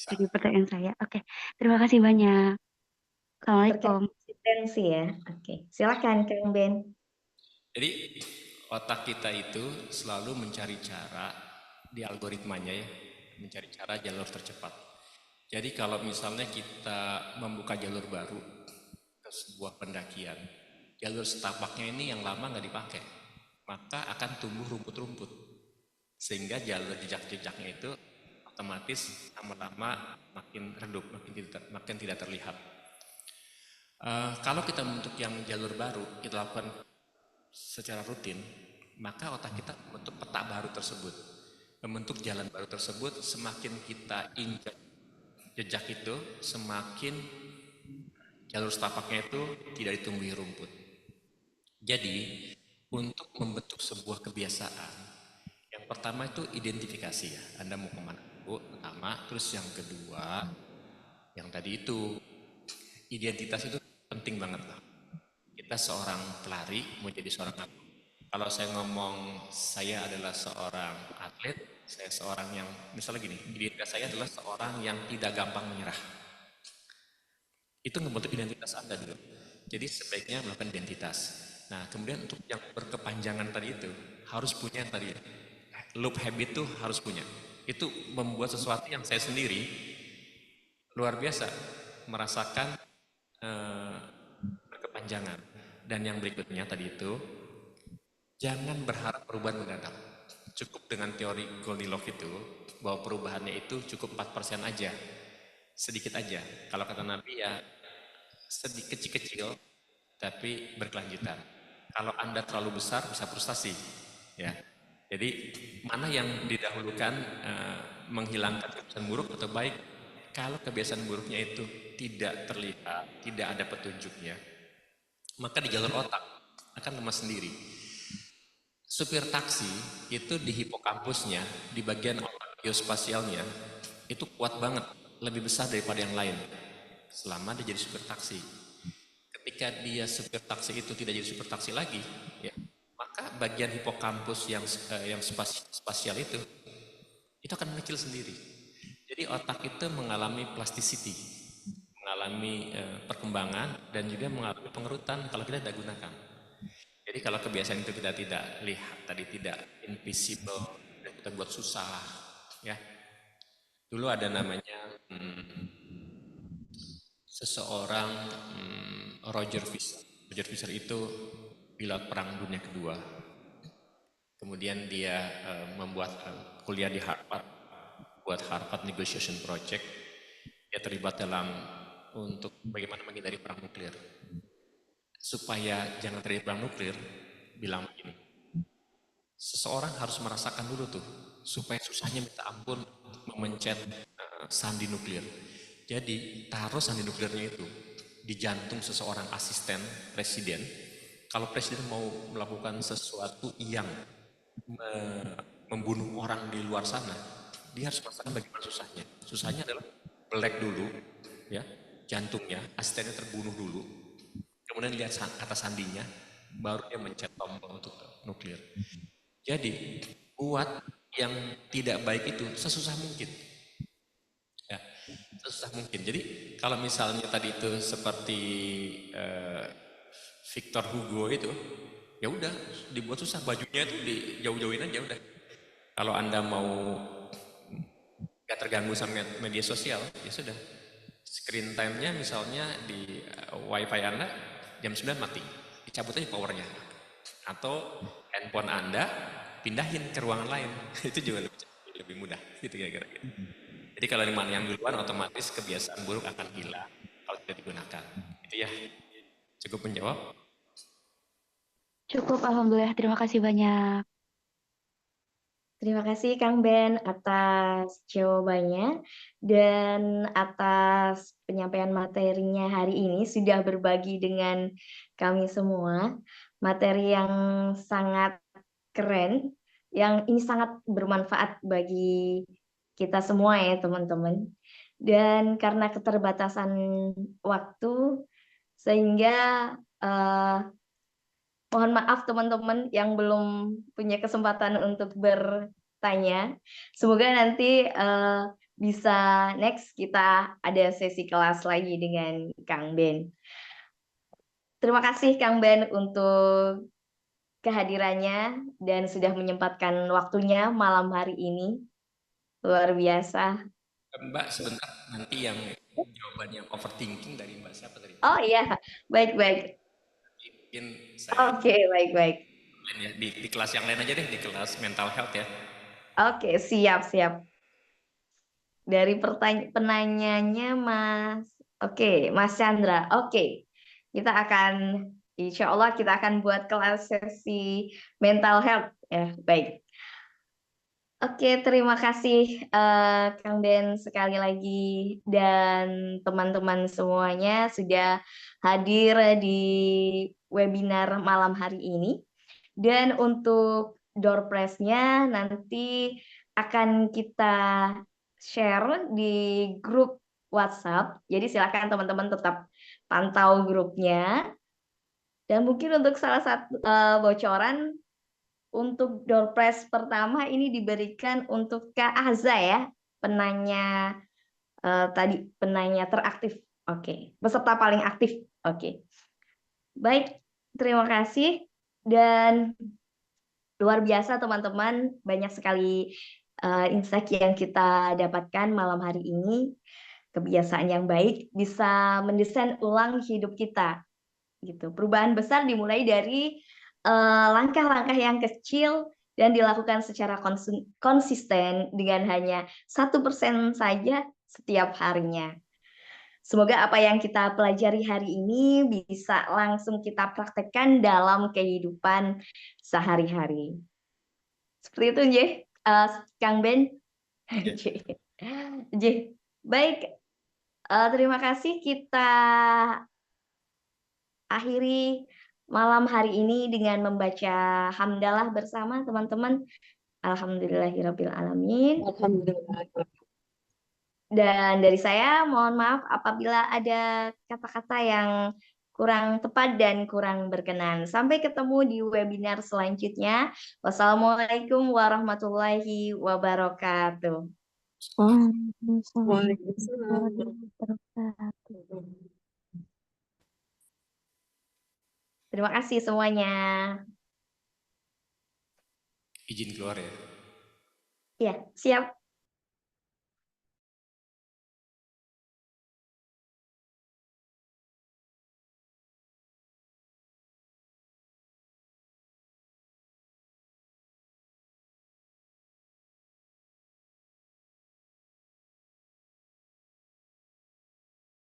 dari pertanyaan saya? Oke, terima kasih banyak. Assalamualaikum. Konsistensi ya. Oke, silakan Kang Ben. Jadi otak kita itu selalu mencari cara di algoritmanya ya, mencari cara jalur tercepat. Jadi kalau misalnya kita membuka jalur baru ke sebuah pendakian, jalur setapaknya ini yang lama nggak dipakai, maka akan tumbuh rumput-rumput. Sehingga jalur jejak-jejaknya itu otomatis lama-lama makin redup, makin tidak terlihat. Kalau kita membentuk yang jalur baru, kita lakukan secara rutin, maka otak kita membentuk peta baru tersebut, membentuk jalan baru tersebut. Semakin kita injak jejak itu, semakin jalur setapaknya itu tidak ditumbuhi rumput. Jadi untuk membentuk sebuah kebiasaan, yang pertama itu identifikasi ya. Anda mau kemana dulu, pertama. Terus yang kedua, yang tadi itu, identitas itu penting banget lah. Kita seorang pelari, mau jadi seorang atlet. Kalau saya ngomong saya adalah seorang atlet, saya seorang yang, misalnya gini, identitas saya adalah seorang yang tidak gampang menyerah. Itu membentuk identitas Anda dulu. Jadi sebaiknya melakukan identitas. Nah, kemudian untuk yang berkepanjangan tadi itu, harus punya tadi ya. Loop habit itu harus punya. Itu membuat sesuatu yang saya sendiri luar biasa merasakan eh, berkepanjangan. Dan yang berikutnya tadi itu, jangan berharap perubahan mendadak. Cukup dengan teori Goldilocks itu, bahwa perubahannya itu cukup 4% aja. Sedikit aja. Kalau kata Nabi ya, sedikit kecil-kecil, tapi berkelanjutan. Kalau Anda terlalu besar, bisa frustasi. Ya. Jadi, mana yang didahulukan menghilangkan kebiasaan buruk atau baik? Kalau kebiasaan buruknya itu tidak terlihat, tidak ada petunjuknya, maka di jalur otak akan lemas sendiri. Supir taksi itu di hipokampusnya, di bagian otak geospasialnya, itu kuat banget, lebih besar daripada yang lain. Selama dia jadi supir taksi. Ketika dia supir taksi itu tidak jadi supir taksi lagi, ya, maka bagian hipokampus yang spasial itu akan mengecil sendiri. Jadi otak itu mengalami plasticity, mengalami perkembangan dan juga mengalami pengerutan kalau kita tidak gunakan. Jadi kalau kebiasaan itu kita tidak lihat tadi, tidak invisible dan kita buat susah, ya. Dulu ada namanya seseorang Roger Fisher. Roger Fisher itu pilot perang dunia kedua. Kemudian dia membuat kuliah di Harvard, buat Harvard Negotiation Project. Dia terlibat dalam untuk bagaimana menghindari perang nuklir. Supaya jangan terjadi perang nuklir, bilang begini, seseorang harus merasakan dulu tuh, supaya susahnya minta ampun memencet sandi nuklir. Jadi taruh sandi nuklirnya itu di jantung seseorang asisten presiden. Kalau presiden mau melakukan sesuatu yang membunuh orang di luar sana, dia harus merasakan bagaimana susahnya. Susahnya adalah melek dulu, ya, jantungnya, asistennya terbunuh dulu, kemudian lihat kata sandinya, baru dia mencet tombol untuk nuklir. Jadi buat yang tidak baik itu sesusah mungkin, ya, sesusah mungkin. Jadi kalau misalnya tadi itu seperti Victor Hugo itu, ya udah dibuat susah, bajunya itu dijauh-jauhin aja udah. Kalau Anda mau gak terganggu sama media sosial, ya sudah. Screen time-nya misalnya di wifi Anda jam 9 mati, dicabut aja powernya. Atau handphone Anda pindahin ke ruangan lain, itu juga lebih mudah, gitu kira-kira. Jadi kalau yang duluan otomatis kebiasaan buruk akan hilang kalau tidak digunakan. Itu ya, cukup menjawab. Cukup, alhamdulillah. Terima kasih banyak. Terima kasih Kang Ben atas jawabannya dan atas penyampaian materinya hari ini, sudah berbagi dengan kami semua materi yang sangat keren, yang ini sangat bermanfaat bagi kita semua ya teman-teman. Dan karena keterbatasan waktu, sehingga mohon maaf teman-teman yang belum punya kesempatan untuk bertanya. Semoga nanti bisa next kita ada sesi kelas lagi dengan Kang Ben. Terima kasih Kang Ben untuk kehadirannya dan sudah menyempatkan waktunya malam hari ini. Luar biasa. Mbak sebentar, nanti yang jawaban yang overthinking dari Mbak siapa tadi? Oh iya, baik-baik. Mungkin saya Oke, baik-baik. ya, di kelas yang lain aja deh, di kelas mental health ya. Oke, siap-siap. Dari penanyanya Mas Chandra. Oke, kita akan, insya Allah kita akan buat kelas sesi mental health. Ya, baik. Oke, terima kasih Kang Ben sekali lagi dan teman-teman semuanya sudah hadir di webinar malam hari ini. Dan untuk door prize-nya nanti akan kita share di grup WhatsApp. Jadi silakan teman-teman tetap pantau grupnya. Dan mungkin untuk salah satu bocoran untuk door prize pertama ini diberikan untuk Kak Aza ya, penanya tadi penanya teraktif. Oke, peserta paling aktif. Oke. Baik, terima kasih dan luar biasa teman-teman, banyak sekali insight yang kita dapatkan malam hari ini. Kebiasaan yang baik bisa mendesain ulang hidup kita gitu. Perubahan besar dimulai dari langkah-langkah yang kecil dan dilakukan secara konsisten dengan hanya 1% saja setiap harinya. Semoga apa yang kita pelajari hari ini bisa langsung kita praktekkan dalam kehidupan sehari-hari. Seperti itu, J. Kang Ben. J. Baik, terima kasih. Kita akhiri malam hari ini dengan membaca hamdalah bersama teman-teman. Alhamdulillahirabbil alamin. Alhamdulillah. Dan dari saya mohon maaf apabila ada kata-kata yang kurang tepat dan kurang berkenan. Sampai ketemu di webinar selanjutnya. Wassalamualaikum warahmatullahi wabarakatuh. Waalaikumsalam. Terima kasih semuanya. Izin keluar ya. Ya, siap.